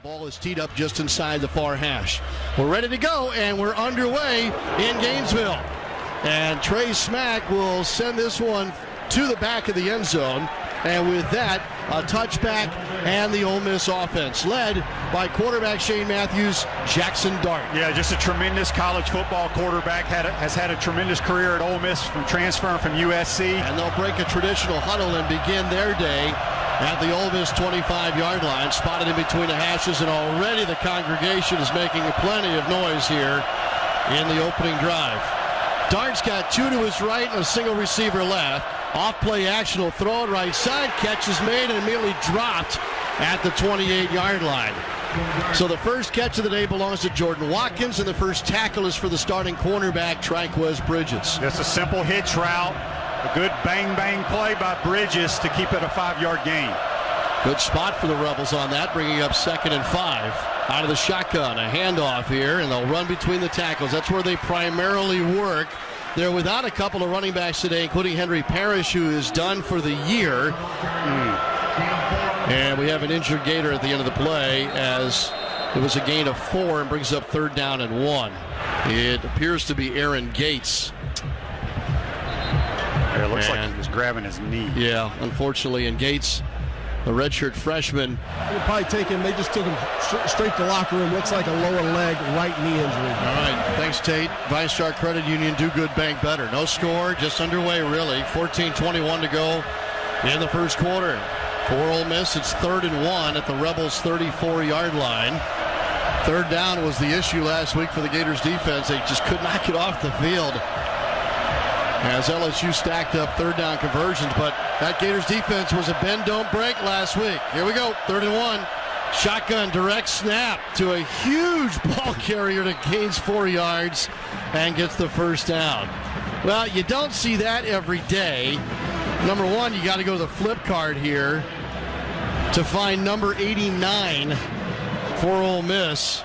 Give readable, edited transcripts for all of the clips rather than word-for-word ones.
ball is teed up just inside the far hash. We're ready to go, and we're underway in Gainesville. And Trey Smack will send this one to the back of the end zone. And with that, a touchback and the Ole Miss offense, led by quarterback Shane Matthews, Jackson Dart. Yeah, just a tremendous college football quarterback. Has had a tremendous career at Ole Miss from transferring from USC. And they'll break a traditional huddle and begin their day at the Ole Miss 25-yard line, spotted in between the hashes, and already the congregation is making plenty of noise here in the opening drive. Dart's got two to his right and a single receiver left. Off-play action will throw it right side. Catch is made and immediately dropped at the 28-yard line. So the first catch of the day belongs to Jordan Watkins, and the first tackle is for the starting cornerback, Triquez Bridges. That's a simple hitch route. A good bang-bang play by Bridges to keep it a 5-yard gain. Good spot for the Rebels on that, bringing up 2nd and 5. Out of the shotgun, a handoff here, and they'll run between the tackles. That's where they primarily work. They're without a couple of running backs today, including Henry Parrish, who is done for the year. And we have an injured Gator at the end of the play, as it was a gain of 4 and brings up 3rd down and 1. It appears to be Aaron Gates. It looks like he was grabbing his knee. Yeah, unfortunately, and Gates, the redshirt freshman. They'll probably take him. They just took him straight to the locker room. Looks like a lower leg, right knee injury. All right, thanks, Tate. ViStar Credit Union, do good, bank better. No score, just underway, really. 14:21 to go in the first quarter. For Ole Miss, it's 3rd and 1 at the Rebels' 34-yard line. 3rd down was the issue last week for the Gators defense. They just could not get off the field as LSU stacked up 3rd down conversions, but that Gators defense was a bend, don't break last week. Here we go, 3rd and 1. Shotgun direct snap to a huge ball carrier that gains 4 yards and gets the first down. Well, you don't see that every day. Number one, you got to go to the flip card here to find number 89 for Ole Miss,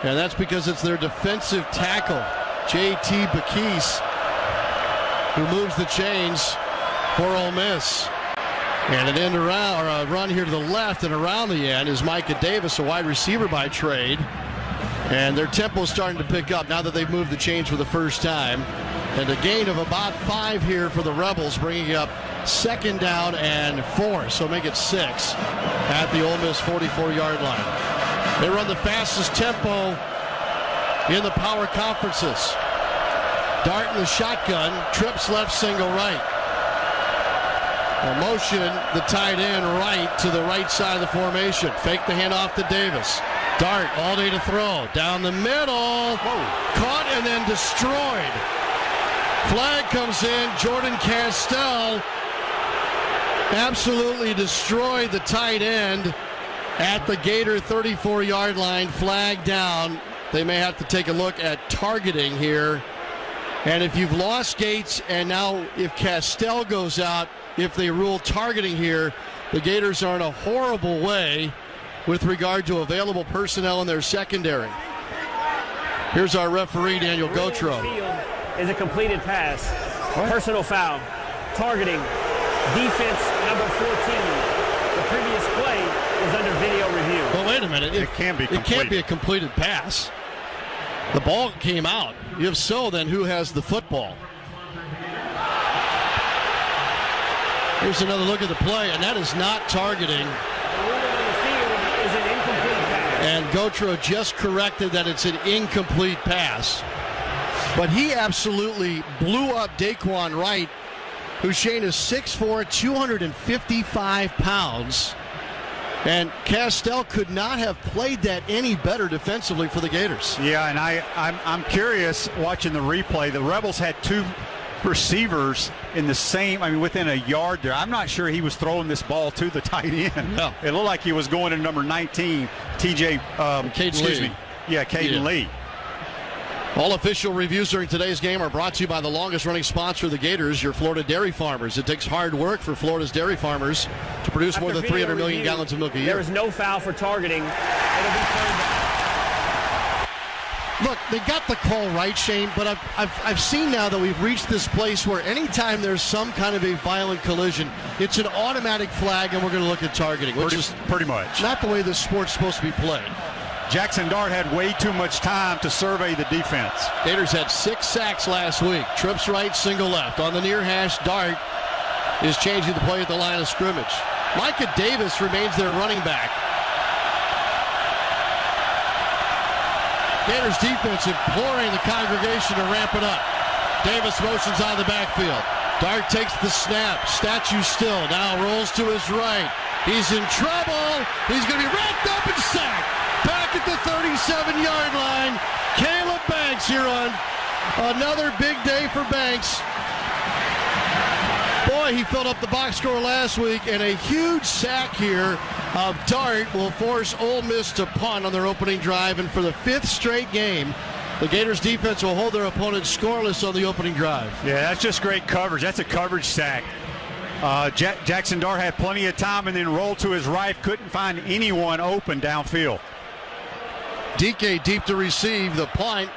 and that's because it's their defensive tackle, J.T. Bakis, who moves the chains for Ole Miss. And an end around, or a run here to the left and around the end is Micah Davis, a wide receiver by trade. And their tempo is starting to pick up now that they've moved the chains for the first time. And a gain of about 5 here for the Rebels, bringing up 2nd down and 4. So make it 6 at the Ole Miss 44-yard line. They run the fastest tempo in the power conferences. Dart in the shotgun, trips left, single right. A motion the tight end right to the right side of the formation. Fake the handoff to Davis. Dart all day to throw. Down the middle. Caught and then destroyed. Flag comes in. Jordan Castell absolutely destroyed the tight end at the Gator 34-yard line. Flag down. They may have to take a look at targeting here. And if you've lost Gates, and now if Castell goes out, if they rule targeting here, the Gators are in a horrible way with regard to available personnel in their secondary. Here's our referee, Daniel Gautreaux. Is a completed pass. Personal foul. Targeting. Defense number 14. The previous play is under video review. Well, wait a minute. It can't be completed. It can't be a completed pass. The ball came out. If so, then who has the football? Here's another look at the play, and that is not targeting. The ruling on the field is an incomplete pass. And Gautreaux just corrected that it's an incomplete pass. But he absolutely blew up Daquan Wright, who Shane is 6'4", 255 pounds. And Castell could not have played that any better defensively for the Gators. Yeah, and I'm curious watching the replay. The Rebels had 2 receivers in the same, within a yard there. I'm not sure he was throwing this ball to the tight end. No. It looked like he was going to number 19, Caden Lee. All official reviews during today's game are brought to you by the longest-running sponsor of the Gators, your Florida dairy farmers. It takes hard work for Florida's dairy farmers to produce more than 300 million gallons of milk a year. There is no foul for targeting. It'll be turned down. Look, they got the call right, Shane, but I've seen now that we've reached this place where anytime there's some kind of a violent collision, it's an automatic flag, and we're going to look at targeting, which is pretty much not the way this sport's supposed to be played. Jackson Dart had way too much time to survey the defense. Gators had 6 sacks last week. Trips right, single left. On the near hash, Dart is changing the play at the line of scrimmage. Micah Davis remains their running back. Gators defense imploring the congregation to ramp it up. Davis motions out of the backfield. Dart takes the snap. Statue still. Now rolls to his right. He's in trouble. He's going to be wrapped up and sacked. Back at the 37-yard line. Caleb Banks here on another big day for Banks. Boy, he filled up the box score last week, and a huge sack here of Dart will force Ole Miss to punt on their opening drive, and for the 5th straight game, the Gators defense will hold their opponent scoreless on the opening drive. Yeah, that's just great coverage. That's a coverage sack. Jackson Dart had plenty of time and then rolled to his right, couldn't find anyone open downfield. DK deep to receive the punt.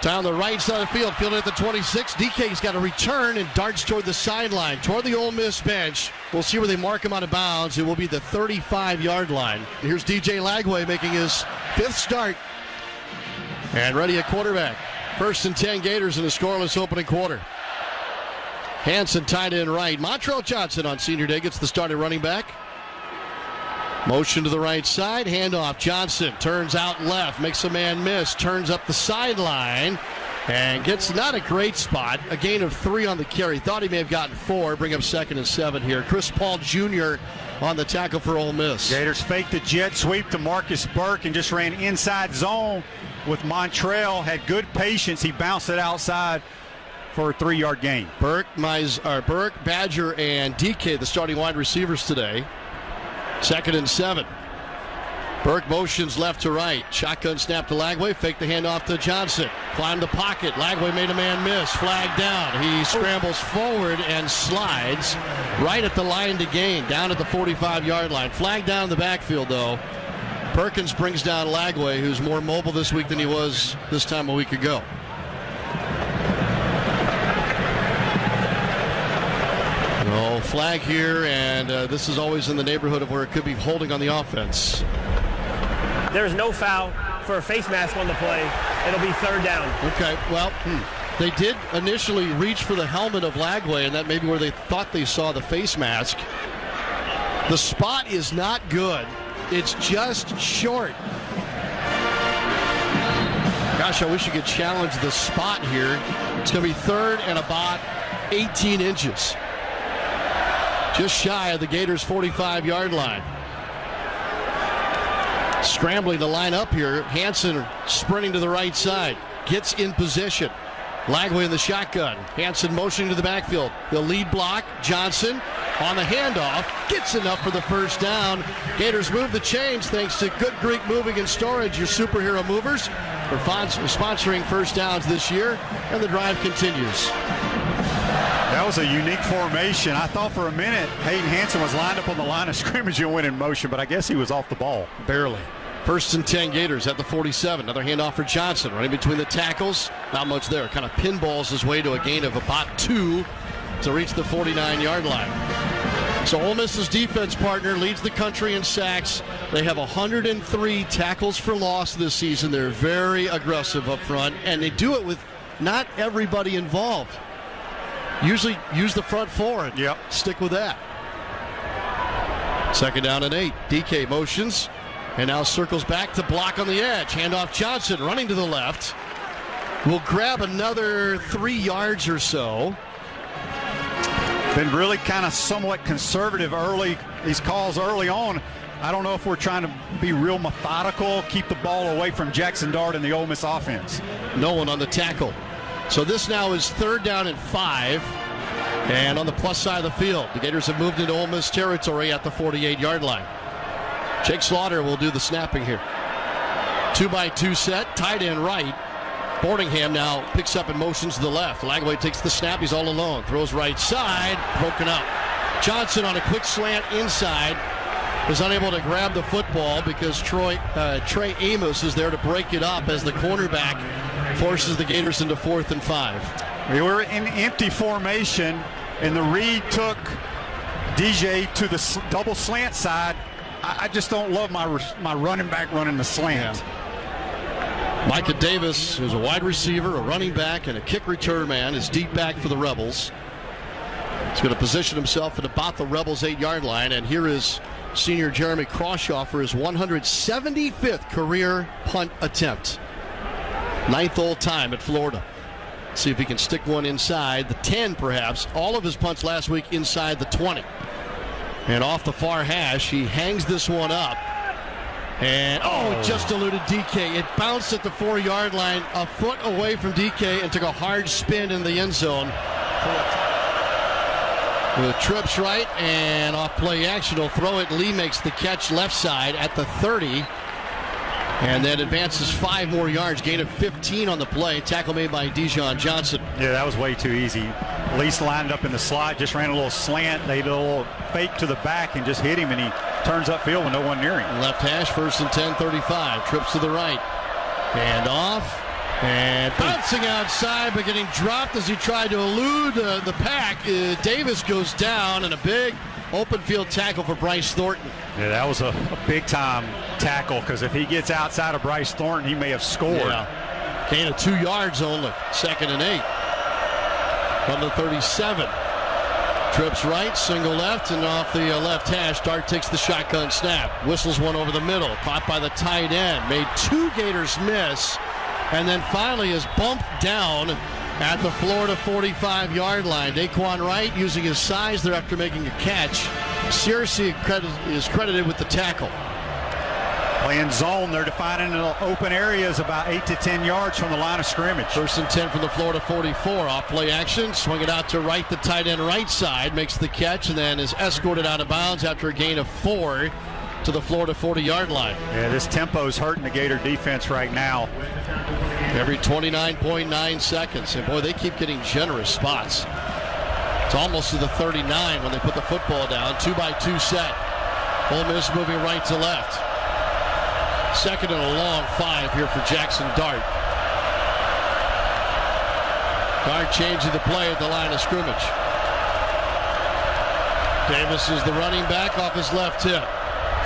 Down the right side of the field, fielded at the 26. DK's got a return and darts toward the sideline, toward the Ole Miss bench. We'll see where they mark him out of bounds. It will be the 35-yard line. Here's DJ Lagway making his 5th start. And ready at quarterback. 1st and 10 Gators in a scoreless opening quarter. Hanson tied in right. Montrell Johnson on senior day gets the starting running back. Motion to the right side, handoff. Johnson turns out left, makes a man miss, turns up the sideline, and gets not a great spot. A gain of 3 on the carry. Thought he may have gotten 4. Bring up 2nd and 7 here. Chris Paul Jr. on the tackle for Ole Miss. Gators faked the jet sweep to Marcus Burke and just ran inside zone with Montrell. Had good patience. He bounced it outside for a 3-yard gain. Burke, Badger, and DK, the starting wide receivers today. 2nd and 7. Burke motions left to right. Shotgun snap to Lagway. Fake the handoff to Johnson. Climbed the pocket. Lagway made a man miss. Flag down. He scrambles forward and slides right at the line to gain. Down at the 45-yard line. Flag down in the backfield, though. Perkins brings down Lagway, who's more mobile this week than he was this time a week ago. No flag here, and this is always in the neighborhood of where it could be holding on the offense. There's no foul for a face mask on the play. It'll be 3rd down. Okay, well, they did initially reach for the helmet of Lagway, and that may be where they thought they saw the face mask. The spot is not good. It's just short. Gosh, I wish you could challenge the spot here. It's going to be 3rd and about 18 inches. Just shy of the Gators' 45-yard line. Scrambling to line up here. Hanson sprinting to the right side. Gets in position. Lagway in the shotgun. Hanson motioning to the backfield. The lead block. Johnson on the handoff. Gets enough for the 1st down. Gators move the chains thanks to Good Greek Moving and Storage, your superhero movers. They're sponsoring 1st downs this year, and the drive continues. That was a unique formation. I thought for a minute Hayden Hanson was lined up on the line of scrimmage and went in motion, but I guess he was off the ball. Barely. 1st and 10 Gators at the 47. Another handoff for Johnson. Running between the tackles. Not much there. Kind of pinballs his way to a gain of about 2 to reach the 49-yard line. So Ole Miss's defense partner leads the country in sacks. They have 103 tackles for loss this season. They're very aggressive up front, and they do it with not everybody involved. Usually use the front 4 and stick with that. 2nd down and 8. DK motions and now circles back to block on the edge. Handoff Johnson running to the left. Will grab another 3 yards or so. Been really kind of somewhat conservative early, these calls early on. I don't know if we're trying to be real methodical, keep the ball away from Jackson Dart and the Ole Miss offense. No one on the tackle. So this now is 3rd down and 5. And on the plus side of the field, the Gators have moved into Ole Miss territory at the 48-yard line. Jake Slaughter will do the snapping here. 2-by-2 set, tight end right. Boardingham now picks up and motions to the left. Lagway takes the snap. He's all alone. Throws right side. Broken up. Johnson on a quick slant inside. is unable to grab the football because Trey Amos is there to break it up as the cornerback forces the Gators into 4th and 5. We were in empty formation, and the read took DJ to the double slant side. I just don't love my running back running the slant. Yeah. Micah Davis, who's a wide receiver, a running back, and a kick return man, is deep back for the Rebels. He's going to position himself at about the Rebels' 8-yard line, and here is senior Jeremy Crawshaw for his 175th career punt attempt. 9th all-time at Florida. See if he can stick one inside the 10, perhaps. All of his punts last week inside the 20. And off the far hash, he hangs this one up. And, just eluded DK. It bounced at the 4-yard line, a foot away from DK, and took a hard spin in the end zone. With trips right and off play action, he'll throw it. Lee makes the catch left side at the 30. And then advances 5 more yards, gain of 15 on the play. Tackle made by Dijon Johnson. Yeah, that was way too easy. Least lined up in the slot, just ran a little slant. They did a little fake to the back and just hit him, and he turns upfield with no one near him. Left hash, 1st and 10, 35. Trips to the right. And off. And bouncing outside, but getting dropped as he tried to elude the pack. Davis goes down, and a big open field tackle for Bryce Thornton. Yeah, that was a big-time tackle, because if he gets outside of Bryce Thornton, he may have scored. Yeah. Gain of 2 yards only. 2nd and 8. From the 37. Trips right, single left, and off the left hash. Dart takes the shotgun snap. Whistles one over the middle. Caught by the tight end. Made 2 Gators miss. And then finally is bumped down at the Florida 45-yard line. Daquan Wright using his size there after making a catch. Searcy is credited with the tackle. Playing zone, they're defining an open areas about 8 to 10 yards from the line of scrimmage. 1st and 10 from the Florida 44. Off play action, swing it out to right, the tight end right side, makes the catch, and then is escorted out of bounds after a gain of 4 to the Florida 40-yard line. Yeah, this tempo is hurting the Gator defense right now. Every 29.9 seconds. And boy, they keep getting generous spots. It's almost to the 39 when they put the football down. 2-by-2 set. Ole Miss moving right to left. 2nd and a long 5 here for Jackson Dart. Dart changing the play at the line of scrimmage. Davis is the running back off his left hip.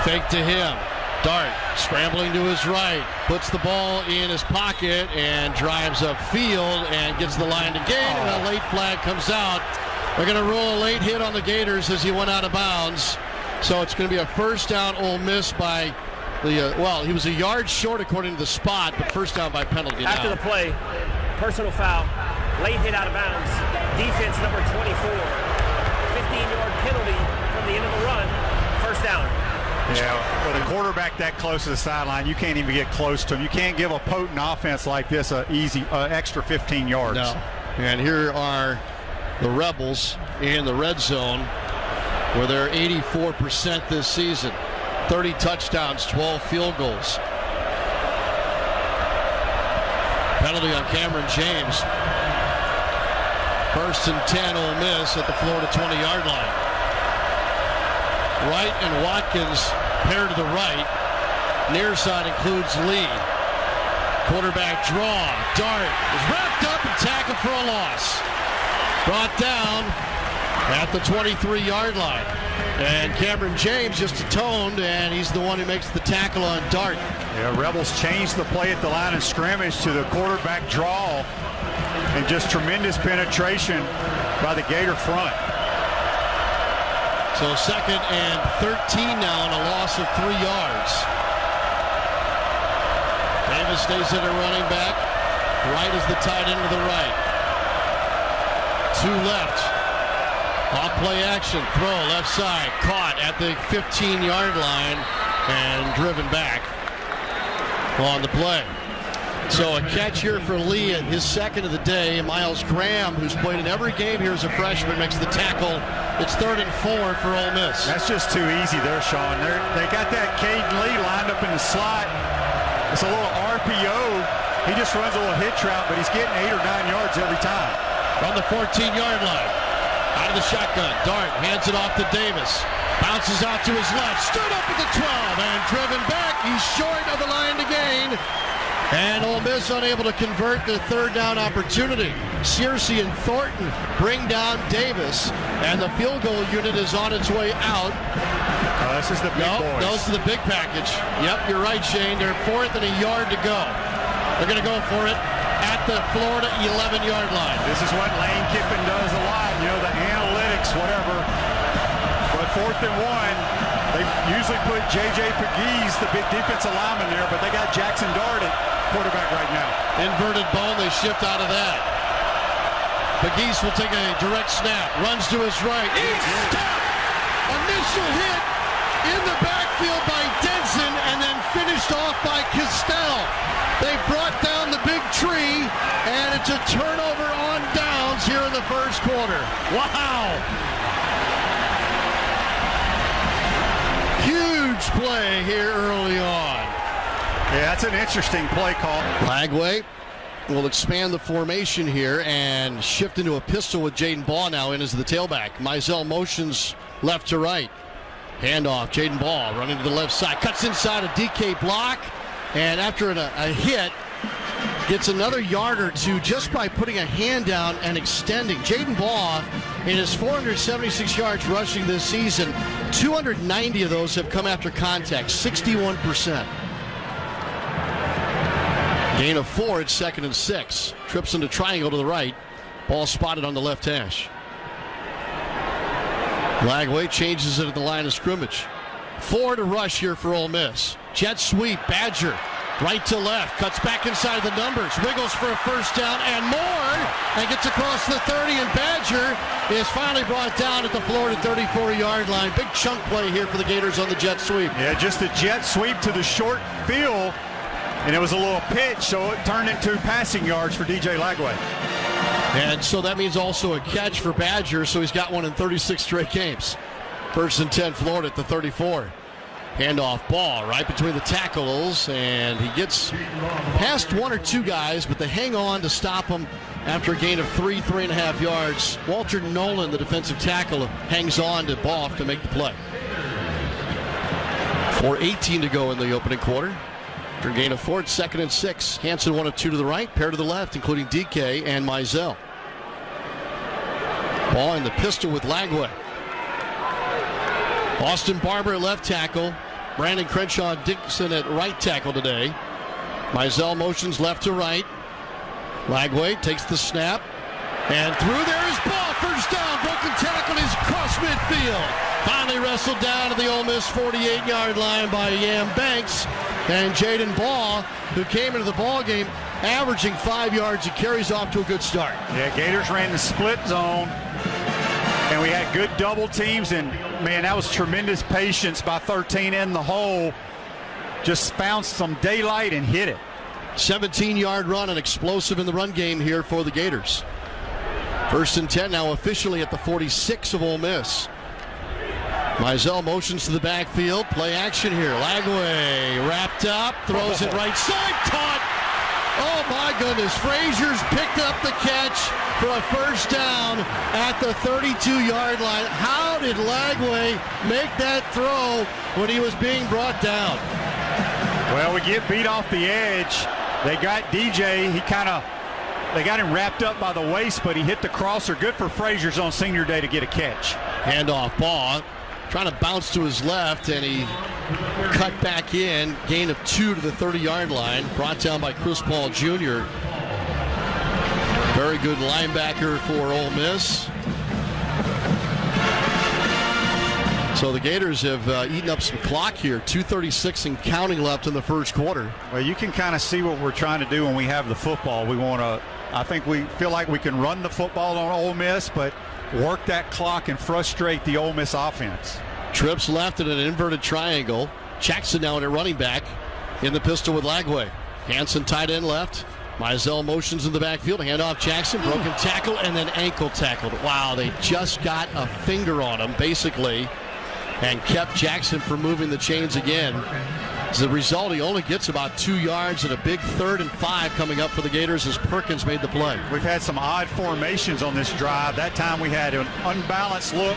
Fake to him. Dart scrambling to his right, puts the ball in his pocket and drives upfield and gets the line to gain. And a late flag comes out. They're going to roll a late hit on the Gators as he went out of bounds. So it's going to be a 1st down Ole Miss by the, he was a yard short according to the spot, but 1st down by penalty. After the play, personal foul, late hit out of bounds, defense number 24, 15-yard penalty from the end of the run, 1st down. Yeah, with a quarterback that close to the sideline, you can't even get close to him. You can't give a potent offense like this an easy extra 15 yards. No. And here are the Rebels in the red zone, where they're 84% this season. 30 touchdowns, 12 field goals. Penalty on Cameron James. 1st and 10 Ole Miss at the Florida 20-yard line. Wright and Watkins pair to the right. Near side includes Lee. Quarterback draw. Dart is wrapped up and tackled for a loss. Brought down at the 23-yard line. And Cameron James just atoned, and he's the one who makes the tackle on Dart. Yeah, Rebels changed the play at the line of scrimmage to the quarterback draw, and just tremendous penetration by the Gator front. So 2nd and 13 now on a loss of 3 yards. Davis stays in a running back. Wright is the tight end to the right. 2 left. Off play action, throw left side, caught at the 15-yard line and driven back on the play. So a catch here for Lee at his 2nd of the day. Miles Graham, who's played in every game here as a freshman, makes the tackle. It's 3rd and 4 for Ole Miss. That's just too easy there, Sean. They got that Caden Lee lined up in the slot. It's a little RPO. He just runs a little hitch route, but he's getting 8 or 9 yards every time. From the 14-yard line. Out of the shotgun. Dart hands it off to Davis. Bounces out to his left. Stood up at the 12 and driven back. He's short of the line to gain. And Ole Miss unable to convert the third down opportunity. Searcy and Thornton bring down Davis, and the field goal unit is on its way out. This is the big boys. Those are the big package. Yep, you're right, Shane. They're 4th and a yard to go. They're going to go for it at the Florida 11-yard line. This is what Lane Kiffin does a lot, the analytics, whatever. But 4th and 1, they usually put J.J. Pegues, the big defensive lineman there, but they got Jackson Dart at quarterback right now. Inverted bone, they shift out of that. Pegues will take a direct snap, runs to his right. Initial hit in the backfield by Denson, and then finished off by Castell. They brought down the big tree, and it's a turnover on downs here in the first quarter. Wow! Huge play here early on. Yeah, that's an interesting play call. Lagway will expand the formation here and shift into a pistol with Jaden Ball now in as the tailback. Mizell motions left to right. Handoff, Jaden Ball running to the left side. Cuts inside a DK block, and after a hit, gets another yard or two just by putting a hand down and extending. Jaden Ball, in his 476 yards rushing this season, 290 of those have come after contact, 61%. Gain of 4, it's 2nd and 6. Trips into triangle to the right. Ball spotted on the left hash. Lagway changes it at the line of scrimmage. 4 to rush here for Ole Miss. Jet sweep, Badger, right to left, cuts back inside the numbers, wiggles for a first down and more, and gets across the 30, and Badger is finally brought down at the Florida 34-yard line. Big chunk play here for the Gators on the jet sweep. Yeah, just a jet sweep to the short field, and it was a little pitch, so it turned into passing yards for DJ Lagway. And so that means also a catch for Badger, so he's got one in 36 straight games. 1st and 10, Florida at the 34. Handoff, Ball right between the tackles, and he gets past 1 or 2 guys, but they hang on to stop him after a gain of 3.5 yards. Walter Nolan, the defensive tackle, hangs on to Boff to make the play. 4:18 to go in the opening quarter. After a gain of 4, it's 2nd and 6. Hansen 1 of 2 to the right, pair to the left, including DK and Mizell. Ball in the pistol with Lagway. Austin Barber at left tackle. Brandon Crenshaw Dixon at right tackle today. Mizell motions left to right. Lagway takes the snap. And through there is Ball. First down. Broken tackle is across midfield. Finally wrestled down to the Ole Miss 48-yard line by Yam Banks. And Jaden Ball, who came into the ball game averaging 5 yards, he carries off to a good start. Yeah, Gators ran the split zone, and we had good double teams, and man, that was tremendous patience by 13 in the hole. Just found some daylight and hit it. 17-yard run and explosive in the run game here for the Gators. 1st and 10 now officially at the 46 of Ole Miss. Mizell motions to the backfield. Play action here. Lagway wrapped up, throws it right side, caught. Oh my goodness, Frazier's picked up the catch for a first down at the 32-yard line. How did Lagway make that throw when he was being brought down? Well, we get beat off the edge. They got DJ. They got him wrapped up by the waist, but he hit the crosser. Good for Frazier's on senior day to get a catch. Handoff, Ball trying to bounce to his left, and he cut back in. Gain of 2 to the 30-yard line. Brought down by Chris Paul Jr. Very good linebacker for Ole Miss. So the Gators have eaten up some clock here. 2:36 and counting left in the first quarter. Well, you can kind of see what we're trying to do when we have the football. I think we feel like we can run the football on Ole Miss, but work that clock and frustrate the Ole Miss offense. Trips left in an inverted triangle. Jackson now in a running back in the pistol with Lagway. Hansen tight end left. Mizell motions in the backfield. Handoff Jackson. Broken tackle and then ankle tackled. Wow, they just got a finger on him basically and kept Jackson from moving the chains again. As a result, he only gets about 2 yards and a big 3rd and 5 coming up for the Gators as Perkins made the play. We've had some odd formations on this drive. That time we had an unbalanced look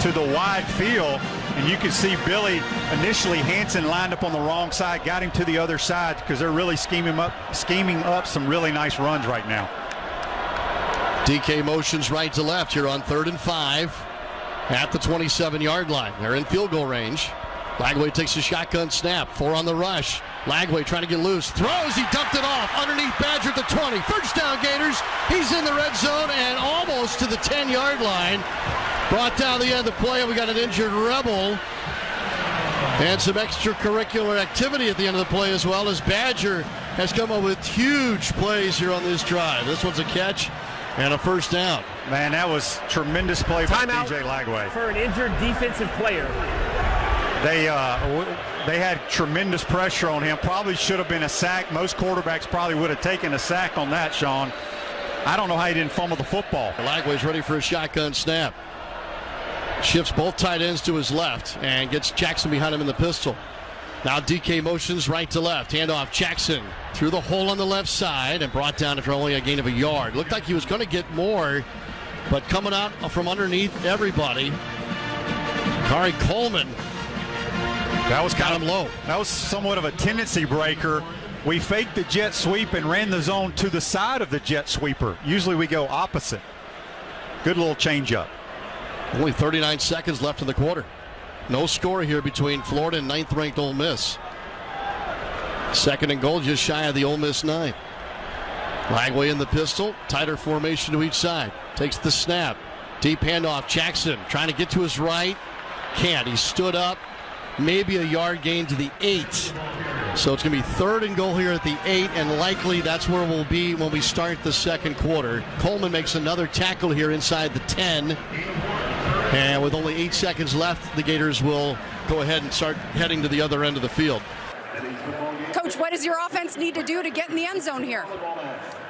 to the wide field, and you can see Billy initially Hansen lined up on the wrong side, got him to the other side because they're really scheming up some really nice runs right now. DK motions right to left here on 3rd and 5 at the 27-yard line. They're in field goal range. Lagway takes a shotgun snap. 4 on the rush. Lagway trying to get loose. Throws. He dumped it off underneath Badger at the 20. First down, Gators. He's in the red zone and almost to the 10-yard line. Brought down the end of the play. We got an injured Rebel. And some extracurricular activity at the end of the play as well, as Badger has come up with huge plays here on this drive. This one's a catch and a first down. Man, that was tremendous play by DJ Lagway. For an injured defensive player. They had tremendous pressure on him. Probably should have been a sack. Most quarterbacks probably would have taken a sack on that, Sean. I don't know how he didn't fumble the football. Lagway's ready for a shotgun snap. Shifts both tight ends to his left and gets Jackson behind him in the pistol. Now DK motions right to left. Handoff Jackson through the hole on the left side and brought down after only a gain of a yard. Looked like he was going to get more, but coming out from underneath everybody, Kari Coleman. That was got him low. That was somewhat of a tendency breaker. We faked the jet sweep and ran the zone to the side of the jet sweeper. Usually we go opposite. Good little change up. Only 39 seconds left in the quarter. No score here between Florida and 9th-ranked Ole Miss. 2nd and goal, just shy of the Ole Miss 9. Lagway in the pistol. Tighter formation to each side. Takes the snap. Deep handoff. Jackson trying to get to his right. Can't. He stood up. Maybe a yard gain to the 8. So it's going to be 3rd and goal here at the 8, and likely that's where we'll be when we start the second quarter. Coleman makes another tackle here inside the 10. And with only 8 seconds left, the Gators will go ahead and start heading to the other end of the field. Coach, what does your offense need to do to get in the end zone here?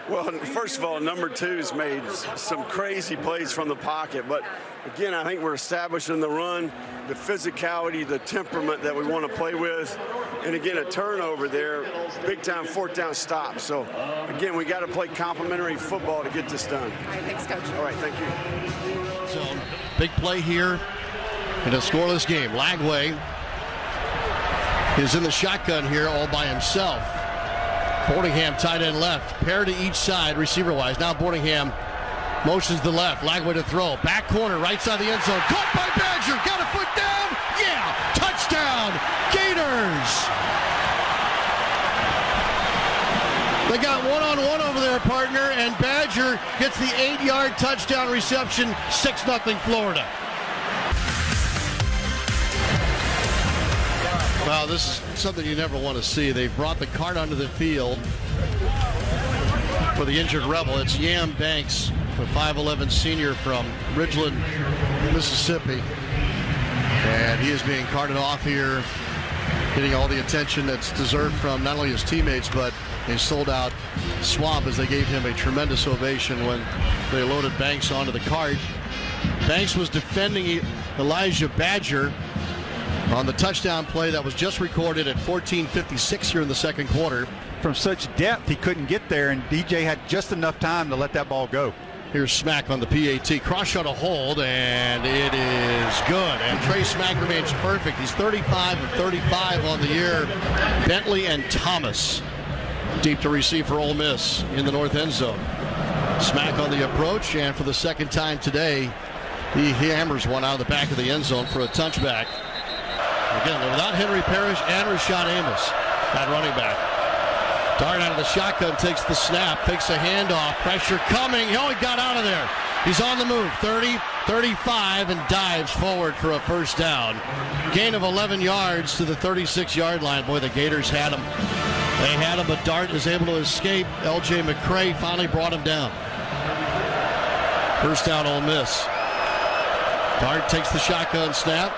Well, first of all, number 2's made some crazy plays from the pocket. But, again, I think we're establishing the run, the physicality, the temperament that we want to play with. And, again, a turnover there, big-time 4th down stop. So, again, we got to play complementary football to get this done. All right, thanks, Coach. All right, thank you. So, big play here in a scoreless game. Lagway is in the shotgun here all by himself. Boardingham tight end left, pair to each side receiver-wise. Now Boardingham motions to the left. Lagway to throw. Back corner, right side of the end zone. Caught by Badger. Got a foot down. Yeah, touchdown, Gators. They got one-on-one over there, partner, and Badger gets the 8-yard touchdown reception. 6-0 Florida. Well, this is something you never want to see. They've brought the cart onto the field for the injured Rebel. It's Yam Banks, the 5'11 senior from Ridgeland, Mississippi. And he is being carted off here, getting all the attention that's deserved from not only his teammates, but a sold-out swamp as they gave him a tremendous ovation when they loaded Banks onto the cart. Banks was defending Elijah Badger on the touchdown play that was just recorded at 14:56 here in the second quarter. From such depth, he couldn't get there, and DJ had just enough time to let that ball go. Here's Smack on the PAT. Cross shot a hold, and it is good. And Trey Smack remains perfect. He's 35 of 35 on the year. Bentley and Thomas deep to receive for Ole Miss in the north end zone. Smack on the approach, and for the second time today, he hammers one out of the back of the end zone for a touchback. Again, without Henry Parrish and Rashad Amos at running back. Dart out of the shotgun, takes the snap, takes a handoff, pressure coming. Oh, he got out of there. He's on the move, 30, 35, and dives forward for a first down. Gain of 11 yards to the 36-yard line. Boy, the Gators had him. They had him, but Dart is able to escape. L.J. McCray finally brought him down. First down, Ole Miss. Dart takes the shotgun snap.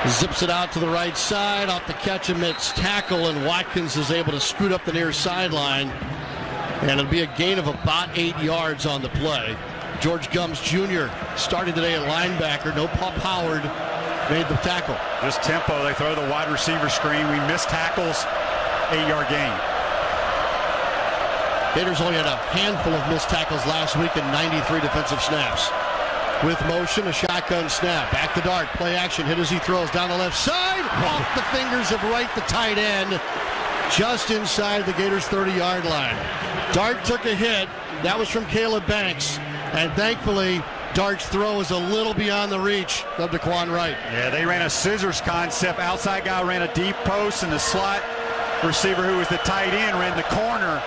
Zips it out to the right side, off the catch amidst tackle, and Watkins is able to scoot up the near sideline, and it'll be a gain of about 8 yards on the play. George Gumbs Jr. started today at linebacker. No Pop Howard made the tackle. Just tempo. They throw the wide receiver screen. We miss tackles. 8-yard gain. Gators only had a handful of missed tackles last week and 93 defensive snaps. With motion, a shotgun snap. Back to Dart. Play action. Hit as he throws down the left side. Off the fingers of Wright, the tight end. Just inside the Gators' 30-yard line. Dart took a hit. That was from Caleb Banks. And thankfully, Dart's throw is a little beyond the reach of DeQuan Wright. Yeah, they ran a scissors concept. Outside guy ran a deep post, and the slot receiver, who was the tight end, ran the corner.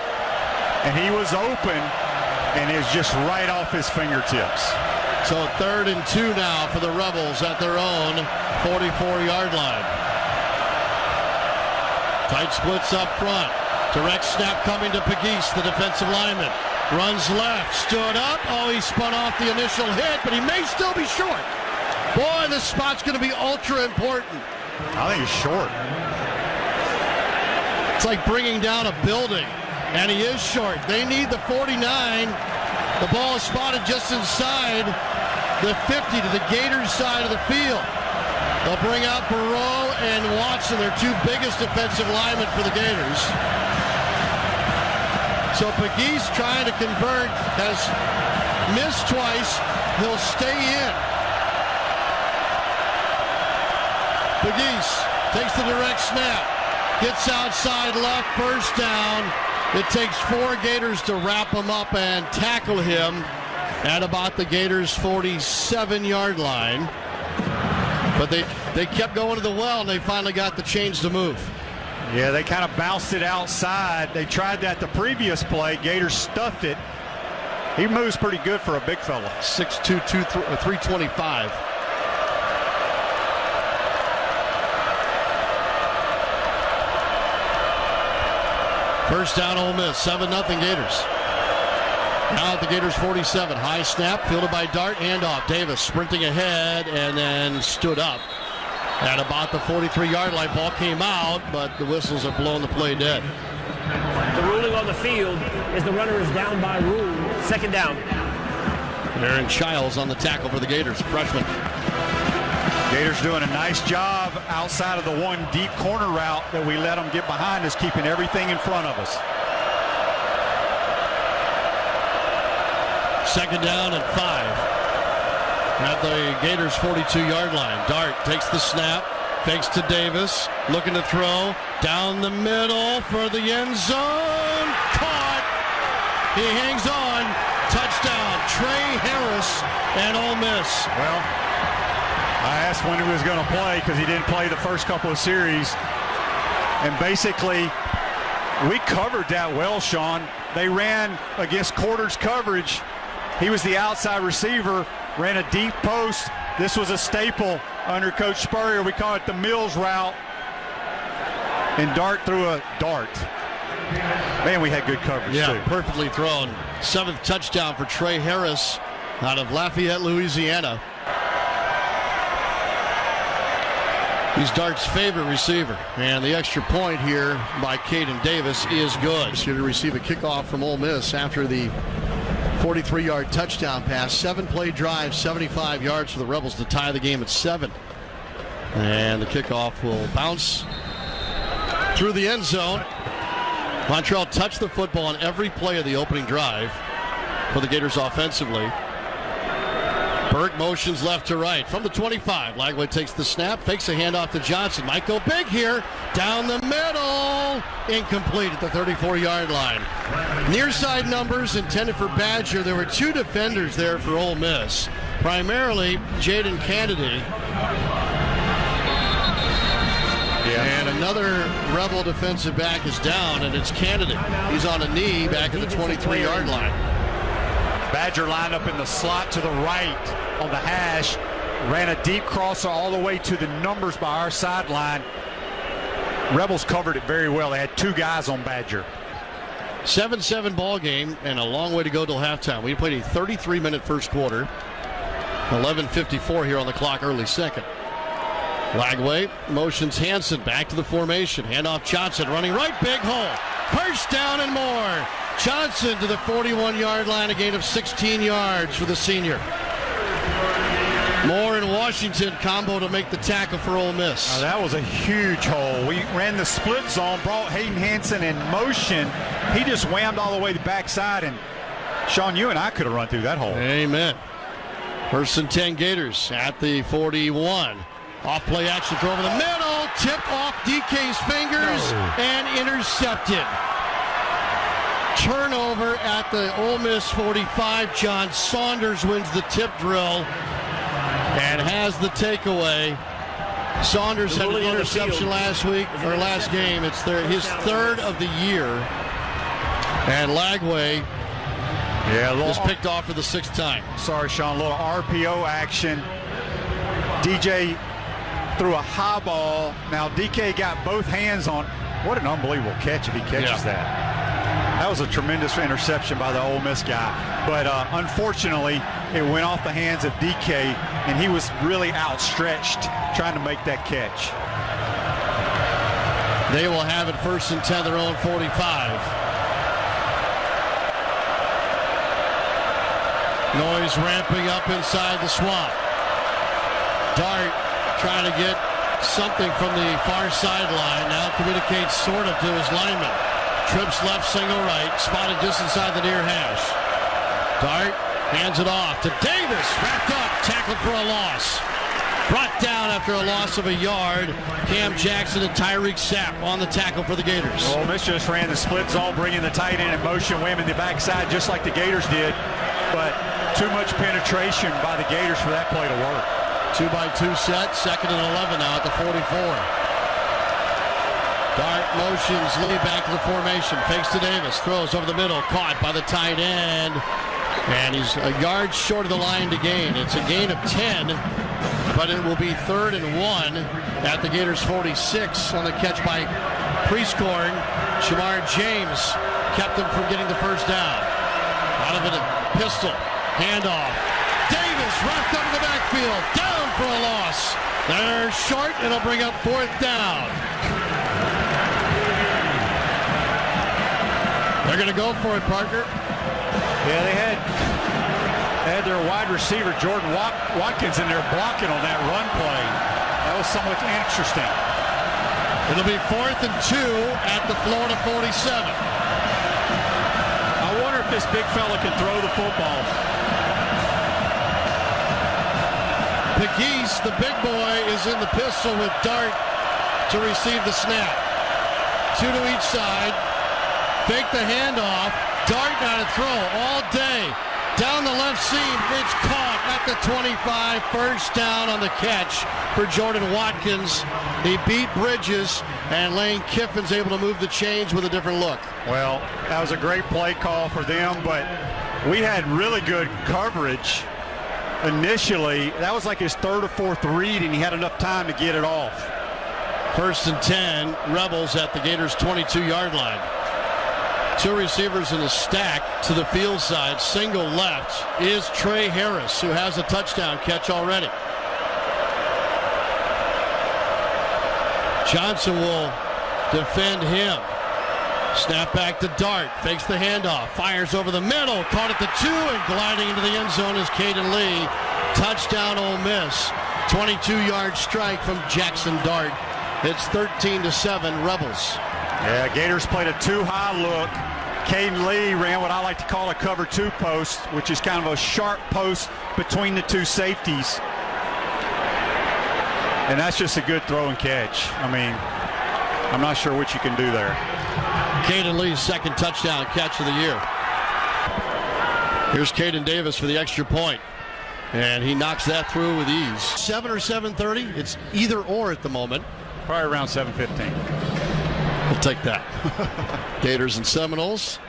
And he was open, and it was just right off his fingertips. So 3rd and 2 now for the Rebels at their own 44-yard line. Tight splits up front. Direct snap coming to Pegues, the defensive lineman. Runs left, stood up. Oh, he spun off the initial hit, but he may still be short. Boy, this spot's going to be ultra important. I think he's short. It's like bringing down a building, and he is short. They need the 49. The ball is spotted just inside the 50 to the Gators side of the field. They'll bring out Burrow and Watson, their two biggest defensive linemen for the Gators. So Pegues trying to convert, has missed twice. He'll stay in. Pegues takes the direct snap, gets outside left, first down. It takes 4 Gators to wrap him up and tackle him at about the Gators' 47-yard line. But they kept going to the well, and they finally got the change to move. Yeah, they kind of bounced it outside. They tried that the previous play. Gators stuffed it. He moves pretty good for a big fella. 6'2", 325. First down, Ole Miss, 7-0 Gators. Now at the Gators' 47. High snap, fielded by Dart, handoff. Davis sprinting ahead and then stood up at about the 43-yard line. Ball came out, but the whistles have blown the play dead. The ruling on the field is the runner is down by rule. 2nd down. Aaron Childs on the tackle for the Gators, freshman. Gators doing a nice job outside of the one deep corner route that we let them get behind us, keeping everything in front of us. 2nd down and 5 at the Gators' 42-yard line. Dart takes the snap, fakes to Davis, looking to throw down the middle for the end zone. Caught. He hangs on. Touchdown. Trey Harris and Ole Miss. Well, I asked when he was going to play because he didn't play the first couple of series. And basically, we covered that well, Sean. They ran against quarters coverage. He was the outside receiver, ran a deep post. This was a staple under Coach Spurrier. We call it the Mills route. And Dart threw a dart. Man, we had good coverage, too. Perfectly thrown. 7th touchdown for Trey Harris out of Lafayette, Louisiana. He's Dart's favorite receiver. And the extra point here by Caden Davis is good. He's here to receive a kickoff from Ole Miss after the 43-yard touchdown pass. 7-play drive, 75 yards for the Rebels to tie the game at 7. And the kickoff will bounce through the end zone. Montreal touched the football on every play of the opening drive for the Gators offensively. Berg motions left to right from the 25. Lagway takes the snap, fakes a handoff to Johnson. Might go big here. Down the middle. Incomplete at the 34-yard line. Near side numbers intended for Badger. There were 2 defenders there for Ole Miss. Primarily Jaden Kennedy. And another Rebel defensive back is down, and it's Kennedy. He's on a knee back at the 23-yard line. Badger lined up in the slot to the right on the hash, ran a deep crosser all the way to the numbers by our sideline. Rebels covered it very well. They had 2 guys on Badger. 7-7 ball game and a long way to go till halftime. We played a 33-minute first quarter. 11:54 here on the clock, early second. Lagway motions Hansen back to the formation. Handoff Johnson running right, big hole. First down and more. Johnson to the 41-yard line, a gain of 16 yards for the senior. Moore and Washington combo to make the tackle for Ole Miss. That was a huge hole. We ran the split zone, brought Hayden Hansen in motion. He just whammed all the way to the backside, and Sean, you and I could have run through that hole. Amen. First and 10 Gators at the 41. Off play action throw over the middle. Tip off DK's fingers and intercepted. Turnover at the Ole Miss 45. John Saunders wins the tip drill and has the takeaway. Saunders had an interception last game. It's his third of the year. And Lagway is picked off for the 6th time. Sorry, Sean, a little RPO action. DJ threw a high ball. Now DK got both hands on. What an unbelievable catch if he catches that. That was a tremendous interception by the Ole Miss guy. But unfortunately, it went off the hands of DK, and he was really outstretched trying to make that catch. They will have it first and 10, their own 45. Noise ramping up inside the swamp. Dart trying to get something from the far sideline. Now communicates sort of to his lineman. Trips left, single right. Spotted just inside the near hash. Dart hands it off to Davis. Wrapped up. Tackled for a loss. Brought down after a loss of a yard. Cam Jackson and Tyreek Sapp on the tackle for the Gators. Ole Miss just ran the split zone, bringing the tight end in motion, whamming the backside just like the Gators did. But too much penetration by the Gators for that play to work. 2-by-2 set, 2nd and 11 now at the 44. Dart motions Lee back to the formation, fakes to Davis, throws over the middle, caught by the tight end, and he's a yard short of the line to gain. It's a gain of 10, but it will be 3rd and 1 at the Gators 46 on the catch by Prieskorn. Shamar James kept them from getting the first down. Out of it, a pistol, handoff. Davis wrapped up in the backfield, down for a loss. They're short, it'll bring up 4th down. They're going to go for it, Parker. Yeah, they had their wide receiver, Jordan Watkins, in there blocking on that run play. That was somewhat interesting. It'll be 4th and 2 at the Florida 47. I wonder if this big fella can throw the football. Pegues, the big boy, is in the pistol with Dart to receive the snap. 2 to each side. Fake the handoff. Dart got a throw all day. Down the left seam. It's caught at the 25. First down on the catch for Jordan Watkins. He beat Bridges, and Lane Kiffin's able to move the chains with a different look. Well, that was a great play call for them, but we had really good coverage initially. That was like his 3rd or 4th read, and he had enough time to get it off. 1st and 10, Rebels at the Gators' 22-yard line. 2 receivers in a stack to the field side. Single left is Trey Harris, who has a touchdown catch already. Johnson will defend him. Snap back to Dart. Fakes the handoff. Fires over the middle. Caught at the 2 and gliding into the end zone is Caden Lee. Touchdown Ole Miss. 22-yard strike from Jackson Dart. It's 13-7 Rebels. Yeah, Gators played a too-high look. Caden Lee ran what I like to call a cover 2 post, which is kind of a sharp post between the 2 safeties. And that's just a good throw and catch. I mean, I'm not sure what you can do there. Caden Lee's 2nd touchdown catch of the year. Here's Caden Davis for the extra point. And he knocks that through with ease. 7 or 7:30? It's either or at the moment. Probably around 7:15. We'll take that. Gators and Seminoles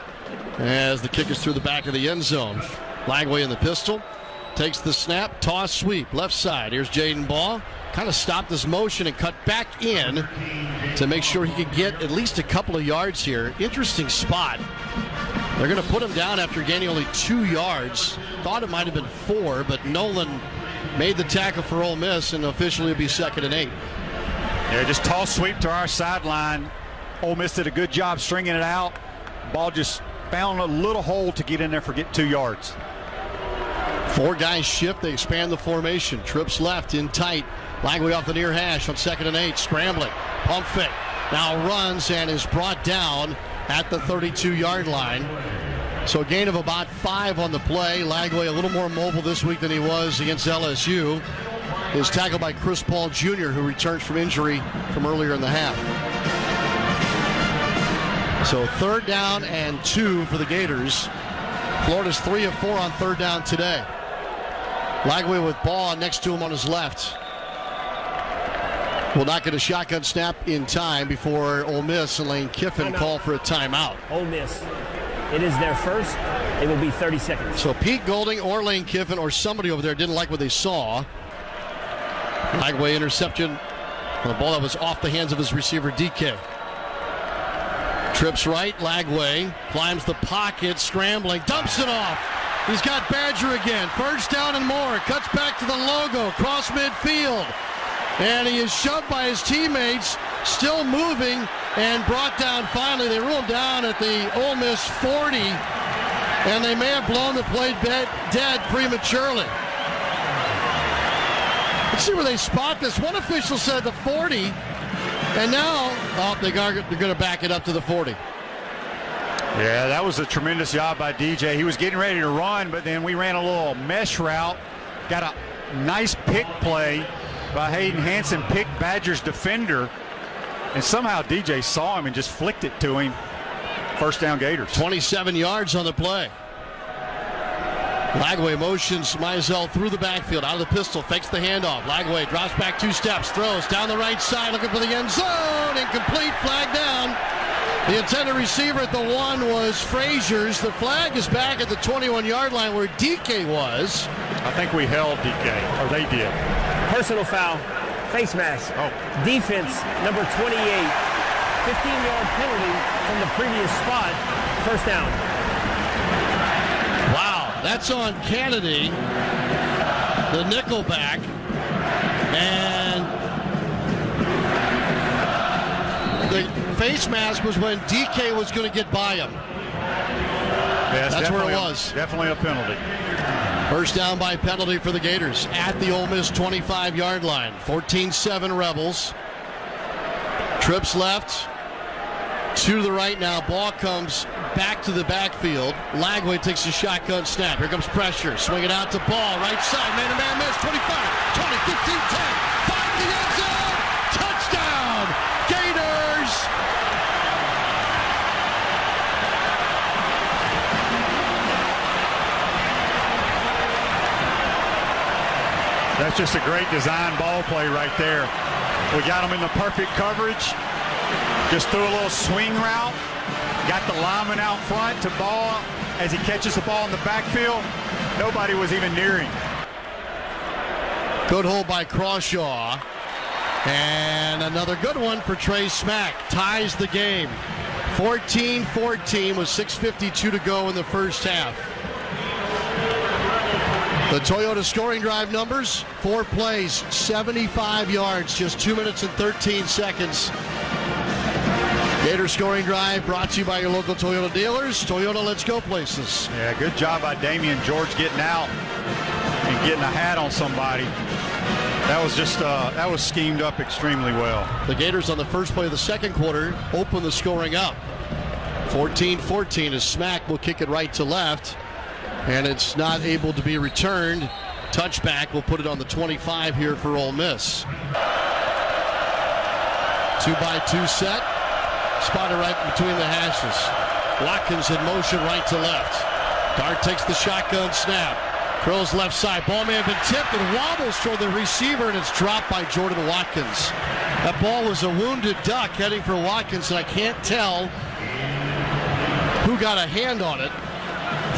as the kick is through the back of the end zone. Lagway in the pistol. Takes the snap. Toss sweep. Left side. Here's Jaden Ball. Kind of stopped this motion and cut back in to make sure he could get at least a couple of yards here. Interesting spot. They're going to put him down after gaining only 2 yards. Thought it might have been 4, but Nolan made the tackle for Ole Miss, and officially it'll be 2nd and 8. Yeah, just toss sweep to our sideline. Ole Miss did a good job stringing it out. Ball just found a little hole to get in there for 2 yards. Four guys shift. They expand the formation. Trips left in tight. Langley off the near hash on 2nd and 8. Scrambling. Pump fake. Now runs and is brought down at the 32-yard line. So a gain of about 5 on the play. Langley a little more mobile this week than he was against LSU. Is tackled by Chris Paul Jr., who returns from injury from earlier in the half. So 3rd down and 2 for the Gators. Florida's 3 of 4 on 3rd down today. Langley with ball next to him on his left. Will not get a shotgun snap in time before Ole Miss and Lane Kiffin call for a timeout. Ole Miss. It is their first. It will be 30 seconds. So Pete Golding or Lane Kiffin or somebody over there didn't like what they saw. Langley interception on a ball that was off the hands of his receiver, DK. Trips right, Lagway climbs the pocket, scrambling, dumps it off. He's got Badger again. 1st down and more. Cuts back to the logo, cross midfield. And he is shoved by his teammates, still moving, and brought down finally. They ruled down at the Ole Miss 40, and they may have blown the play dead prematurely. Let's see where they spot this. One official said the 40, and now they're going to back it up to the 40. Yeah, that was a tremendous job by DJ. He was getting ready to run, but then we ran a little mesh route. Got a nice pick play by Hayden Hansen, picked Badger's defender, and somehow DJ saw him and just flicked it to him. 1st down Gators. 27 yards on the play. Lagway motions Mizell through the backfield, out of the pistol, fakes the handoff. Lagway drops back 2 steps, throws down the right side, looking for the end zone. Incomplete, flag down. The intended receiver at the 1 was Frazier's. The flag is back at the 21-yard line where DK was. I think we held DK, or they did. Personal foul, face mask. Defense, number 28. 15-yard penalty from the previous spot. 1st down. Wow, that's on Kennedy, the nickelback. And the face mask was when DK was going to get by him. Yeah, that's where it was. Definitely a penalty. 1st down by penalty for the Gators at the Ole Miss 25-yard line. 14-7 Rebels. Trips left. 2 to the right now. Ball comes back to the backfield. Lagway takes a shotgun snap. Here comes pressure. Swing it out to Ball. Right side. Man-to-man miss. 25, 20, 15, 10. Find the end zone. Touchdown. Gators. That's just a great design ball play right there. We got him in the perfect coverage. Just threw a little swing route. Got the lineman out front to Ball as he catches the ball in the backfield. Nobody was even near him. Good hold by Crawshaw. And another good one for Trey Smack. Ties the game. 14-14 with 6:52 to go in the 1st half. The Toyota scoring drive numbers, 4 plays, 75 yards, just 2 minutes and 13 seconds. Gator scoring drive brought to you by your local Toyota dealers. Toyota, let's go places. Yeah, good job by Damian George getting out and getting a hat on somebody. That was schemed up extremely well. The Gators on the first play of the 2nd quarter open the scoring up. 14-14 as Smack will kick it right to left. And it's not able to be returned. Touchback will put it on the 25 here for Ole Miss. 2-by-2 set. Spotted right between the hashes. Watkins in motion right to left. Dart takes the shotgun snap. Curls left side. Ball may have been tipped and wobbles toward the receiver, and it's dropped by Jordan Watkins. That ball was a wounded duck heading for Watkins, and I can't tell who got a hand on it.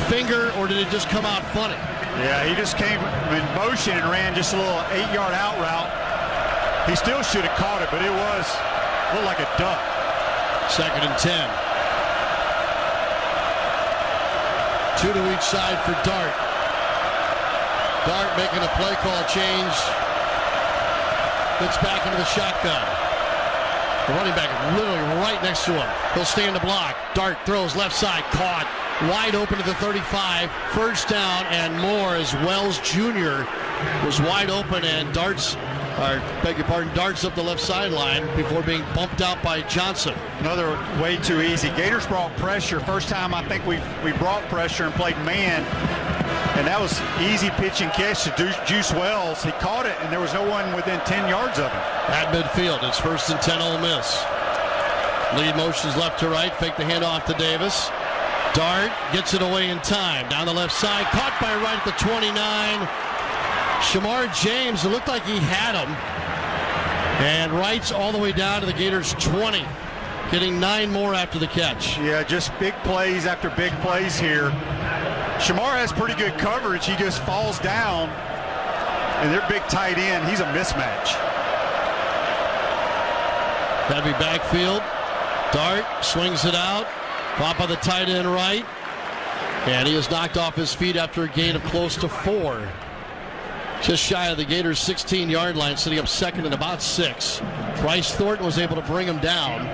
Finger, or did it just come out funny? Yeah, he just came in motion and ran just a little 8-yard out route. He still should have caught it, but it looked like a duck. 2nd and 10. 2 to each side for Dart. Dart making a play call change. Gets back into the shotgun. The running back literally right next to him. He'll stand to block. Dart throws left side, caught. wide open at the 35. First down and more as Wells Jr. was wide open and darts up the left sideline before being bumped out by Johnson. Another way too easy. Gators brought pressure. First time I think we brought pressure and played man. And that was easy pitch and catch to Juice Wells. He caught it, and there was no one within 10 yards of him. At midfield, it's 1st and 10 Ole Miss. Lead motions left to right, fake the handoff to Davis. Dart gets it away in time. Down the left side, caught by Wright at the 29. Shamar James, it looked like he had him. And Wright's all the way down to the Gators 20. Getting 9 more after the catch. Yeah, just big plays after big plays here. Shamar has pretty good coverage. He just falls down, and their big tight end, he's a mismatch. That'd be backfield. Dart swings it out. Caught by the tight end Wright. And he is knocked off his feet after a gain of close to 4. Just shy of the Gators' 16-yard line, sitting up second and about 6. Bryce Thornton was able to bring him down.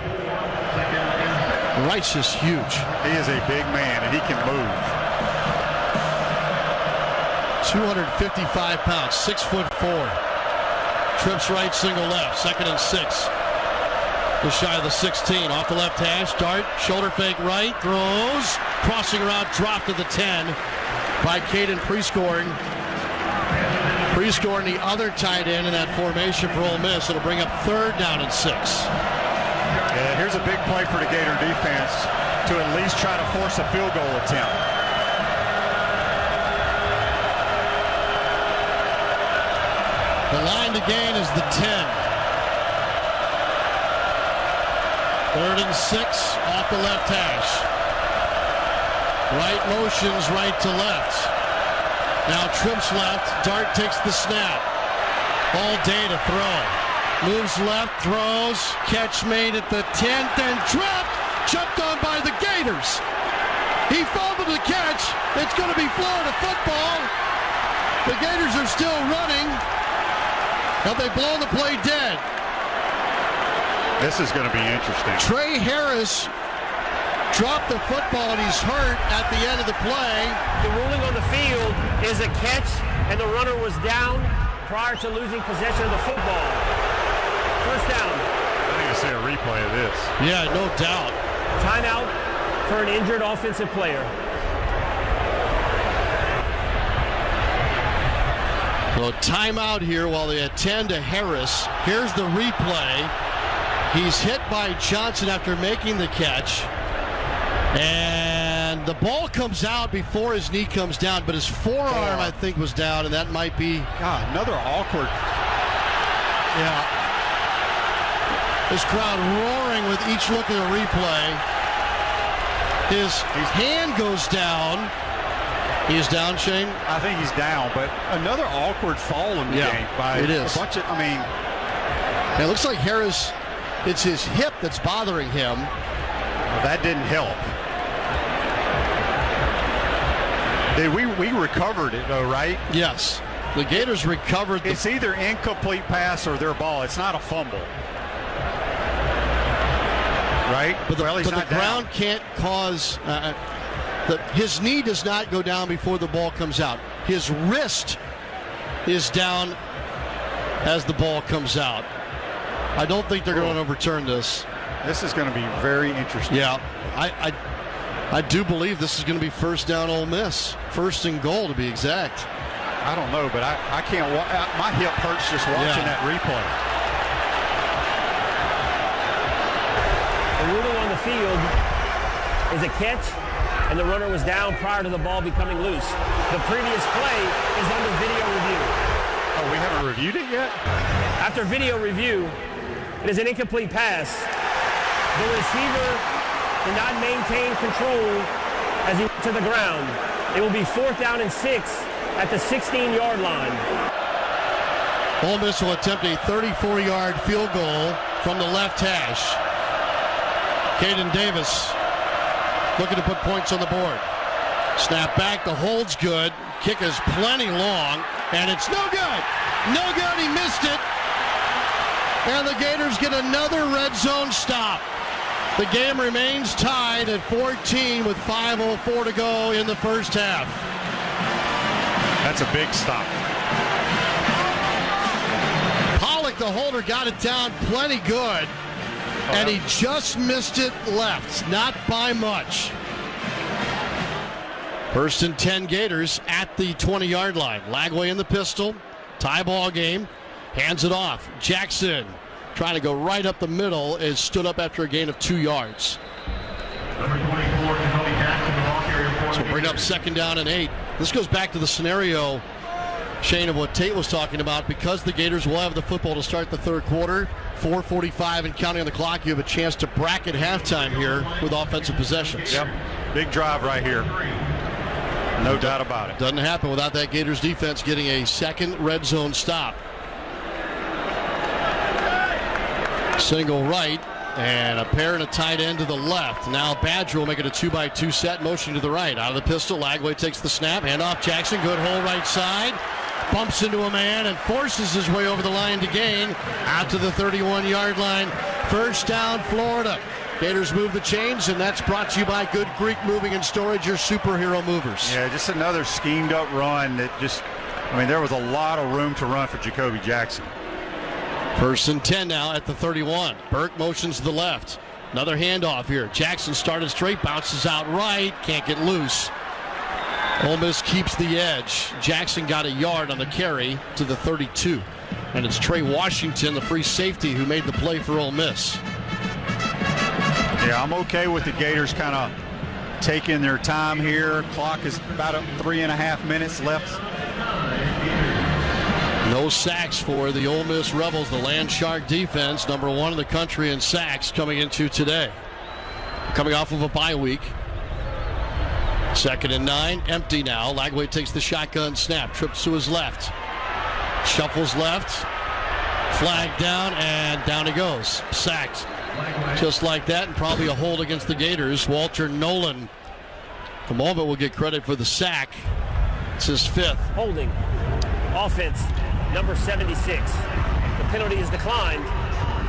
Wright's just huge. He is a big man, and he can move. 255 pounds, 6'4". Trips right, single left, 2nd and 6. Just shy of the 16. Off the left hash, Dart, shoulder fake right, throws. Crossing route, dropped to the 10 by Caden Prescoring. Prescoring the other tight end in that formation for Ole Miss. It'll bring up 3rd down and 6. Yeah, here's a big play for the Gator defense to at least try to force a field goal attempt. The line to gain is the 10. 3rd and 6 off the left hash. Right motions right to left. Now trips left. Dart takes the snap. All day to throw. Moves left, throws. Catch made at the 10th and dropped. Jumped on by the Gators. He fumbled the catch. It's going to be Florida football. The Gators are still running. Have they blown the play dead? This is going to be interesting. Trey Harris dropped the football and he's hurt at the end of the play. The ruling on the field is a catch, and the runner was down prior to losing possession of the football. First down. I think I see a replay of this. Yeah, no doubt. Timeout for an injured offensive player. So timeout here while they attend to Harris. Here's the replay. He's hit by Johnson after making the catch. And the ball comes out before his knee comes down, but his forearm, I think, was down, and that might be... God, another awkward... Yeah. This crowd roaring with each look at the replay. His hand goes down. He's down, Shane? I think he's down, but another awkward fall in the game by it is. A bunch of, it looks like Harris, it's his hip that's bothering him. That didn't help. We recovered it, though, right? Yes. The Gators recovered. It's either incomplete pass or their ball. It's not a fumble. Right? But the, well, but the ground can't cause... his knee does not go down before the ball comes out. His wrist is down as the ball comes out. I don't think they're going to overturn this. This is going to be very interesting. Yeah, I do believe this is going to be 1st down Ole Miss. 1st and goal, to be exact. I don't know, but I can't. My hip hurts just watching that replay. The ruling on the field is a catch, and the runner was down prior to the ball becoming loose. The previous play is under video review. Oh, we haven't reviewed it yet? After video review, it is an incomplete pass. The receiver did not maintain control as he went to the ground. It will be 4th down and 6 at the 16-yard line. Ole Miss will attempt a 34-yard field goal from the left hash. Caden Davis looking to put points on the board. Snap back, the hold's good. Kick is plenty long, and it's no good. No good, he missed it. And the Gators get another red zone stop. The game remains tied at 14 with 5:04 to go in the first half. That's a big stop. Pollock, the holder, got it down plenty good, and he just missed it left, not by much. First and 10 Gators at the 20-yard line. Lagway in the pistol, tie ball game, hands it off. Jackson trying to go right up the middle, is stood up after a gain of 2 yards. So bring up second down and 8. This goes back to the scenario, Shane, of what Tate was talking about. Because the Gators will have the football to start the third quarter, 4:45 and counting on the clock, you have a chance to bracket halftime here with offensive possessions. Yep, big drive right here. No doubt about it. Doesn't happen without that Gators defense getting a second red zone stop. Single right, and a pair and a tight end to the left. Now Badger will make it a 2-by-2 set, motion to the right. Out of the pistol, Lagway takes the snap, hand off Jackson, good hole right side. Bumps into a man and forces his way over the line to gain. Out to the 31-yard line. First down, Florida. Gators move the chains, and that's brought to you by Good Greek Moving and Storage, your superhero movers. Yeah, just another schemed-up run that there was a lot of room to run for Jacoby Jackson. First and 10 now at the 31. Burke motions to the left. Another handoff here. Jackson started straight, bounces out right, can't get loose. Ole Miss keeps the edge. Jackson got a yard on the carry to the 32. And it's Trey Washington, the free safety, who made the play for Ole Miss. Yeah, I'm okay with the Gators kind of taking their time here. Clock is about 3.5 minutes left. No sacks for the Ole Miss Rebels, the Land Shark defense, number 1 in the country in sacks coming into today. Coming off of a bye week. Second and 9, empty now. Lagway takes the shotgun snap, trips to his left. Shuffles left, flag down, and down he goes. Sacked. Just like that, and probably a hold against the Gators. Walter Nolan, the moment, will get credit for the sack. It's his 5th. Holding. Offense, number 76. The penalty is declined.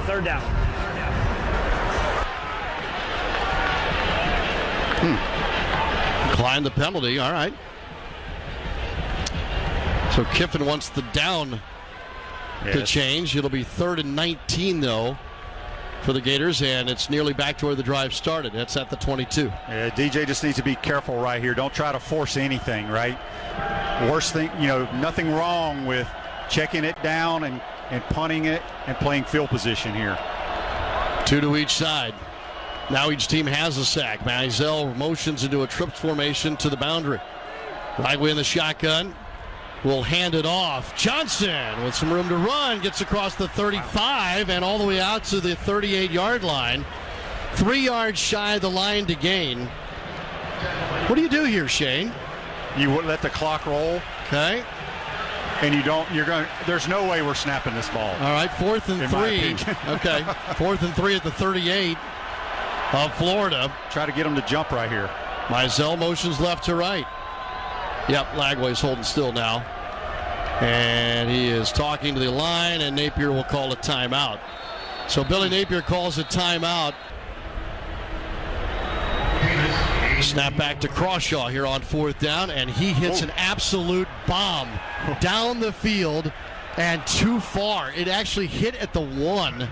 Third down. Declined the penalty. All right. So Kiffin wants the down to change. It'll be 3rd and 19, though, for the Gators, and it's nearly back to where the drive started. That's at the 22. Yeah, DJ just needs to be careful right here. Don't try to force anything, right? Worst thing, nothing wrong with checking it down and punting it and playing field position here. 2 to each side. Now each team has a sack. Mizell motions into a trips formation to the boundary. Lagway in the shotgun. Will hand it off. Johnson with some room to run, gets across the 35 and all the way out to the 38-yard line. 3 yards shy of the line to gain. What do you do here, Shane? You wouldn't let the clock roll. Okay. And there's no way we're snapping this ball. All right, 4th and 3. Okay, 4th and 3 at the 38 of Florida. Try to get them to jump right here. Mizell motions left to right. Yep, Lagway's holding still now. And he is talking to the line, and Napier will call a timeout. So Billy Napier calls a timeout. Snap back to Crawshaw here on 4th down, and he hits an absolute bomb down the field and too far. It actually hit at the 1.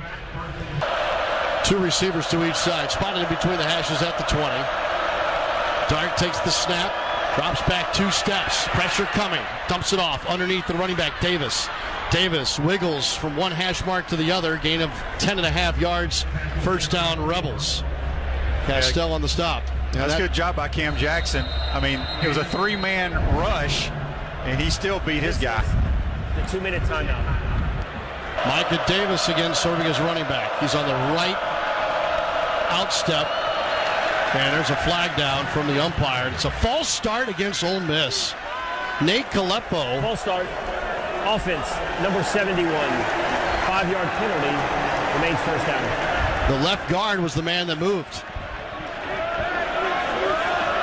2 receivers to each side, spotted in between the hashes at the 20. Dart takes the snap. Drops back 2 steps. Pressure coming. Dumps it off underneath the running back, Davis. Davis wiggles from one hash mark to the other. Gain of 10.5 yards. First down, Rebels. Castell on the stop. That's a good job by Cam Jackson. It was a 3-man rush, and he still beat his guy. The 2-minute timeout. Micah Davis again serving as running back. He's on the right outstep. And there's a flag down from the umpire. It's a false start against Ole Miss. Nate Caleppo. False start. Offense, number 71. 5-yard penalty. Remains first down. The left guard was the man that moved.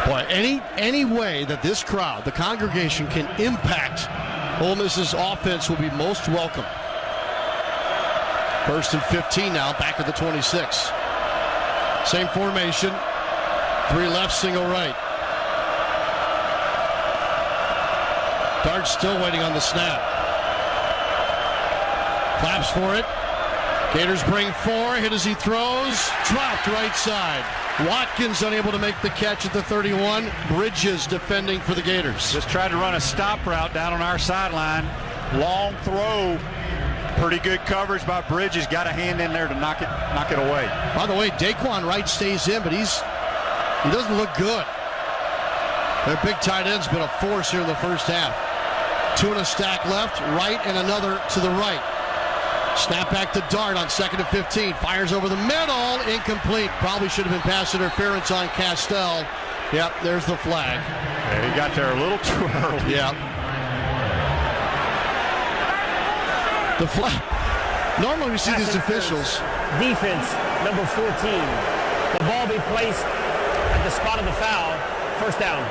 Boy, any way that this crowd, the congregation, can impact Ole Miss's offense will be most welcome. 1st and 15 now, back at the 26. Same formation. 3 left, single right. Dart still waiting on the snap. Claps for it. Gators bring 4. Hit as he throws. Dropped right side. Watkins unable to make the catch at the 31. Bridges defending for the Gators. Just tried to run a stop route down on our sideline. Long throw. Pretty good coverage by Bridges. Got a hand in there to knock it away. By the way, Daquan Wright stays in, but he doesn't look good. Their big tight end's been a force here in the first half. 2 in a stack left, right, and another to the right. Snap back to Dart on 2nd and 15. Fires over the middle. Incomplete. Probably should have been pass interference on Castell. Yep, there's the flag. Yeah, he got there a little too early. Yep. The flag. Normally we see these officials. Defense, number 14. The ball be placed at the spot of the foul. First down.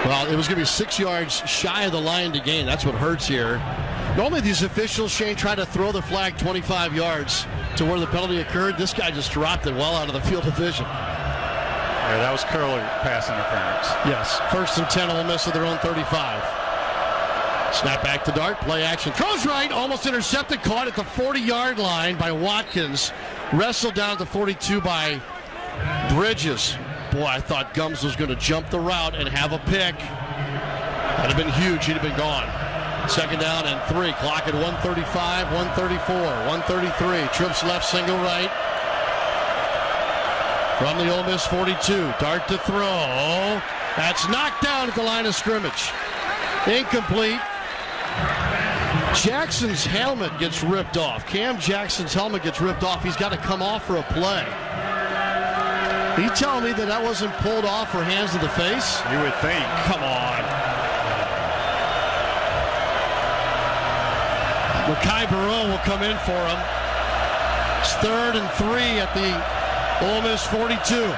Well, it was going to be 6 yards shy of the line to gain. That's what hurts here. Normally these officials, Shane, try to throw the flag 25 yards to where the penalty occurred. This guy just dropped it well out of the field of vision. Yeah, that was clearly pass interference. Yes. 1st and 10, Ole Miss at their own 35. Snap back to Dart. Play action. Throws right. Almost intercepted. Caught at the 40-yard line by Watkins. Wrestled down at the 42 by Bridges. Boy, I thought Gums was going to jump the route and have a pick. That'd have been huge. He'd have been gone. 2nd down and 3. Clock at 1:35, 1:34, 1:33. Trips left, single right. From the Ole Miss 42. Dart to throw. That's knocked down at the line of scrimmage. Incomplete. Jackson's helmet gets ripped off. Cam Jackson's helmet gets ripped off. He's got to come off for a play. Are you telling me that wasn't pulled off for hands to the face? You would think. Come on. Makai Barone will come in for him. It's 3rd and 3 at the Ole Miss 42.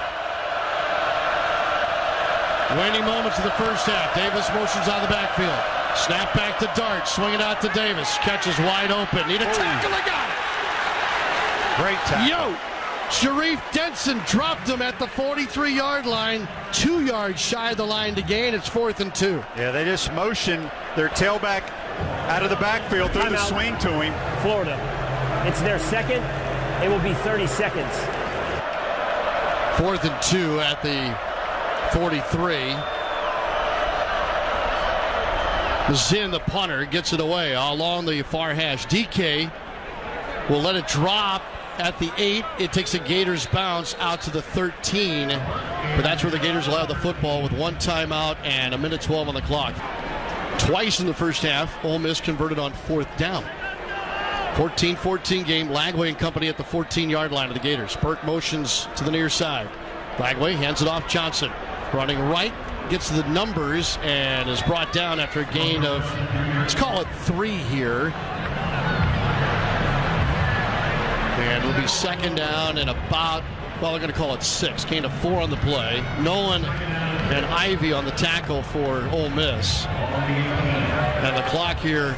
Waning moments of the first half. Davis motions out of the backfield. Snap back to Dart. Swinging out to Davis. Catches wide open. Need a tackle. I got it. Great tackle. Yo! Sharif Denson dropped him at the 43-yard line. 2 yards shy of the line to gain. It's 4th and 2. Yeah, they just motioned their tailback out of the backfield, threw the swing to him. Florida. It's their 2nd. It will be 30 seconds. 4th and 2 at the 43. Zinn, the punter, gets it away along the far hash. DK will let it drop at the 8. It takes a Gators bounce out to the 13. But that's where the Gators will have the football with 1 timeout and 1:12 on the clock. Twice in the first half, Ole Miss converted on 4th down. 14-14 game. Lagway and company at the 14-yard line of the Gators. Burke motions to the near side. Lagway hands it off Johnson. Running right, gets to the numbers, and is brought down after a gain of, let's call it 3 here. And it'll be 2nd down and about, well, we're going to call it 6. Gain of 4 on the play. Nolan and Ivy on the tackle for Ole Miss. And the clock here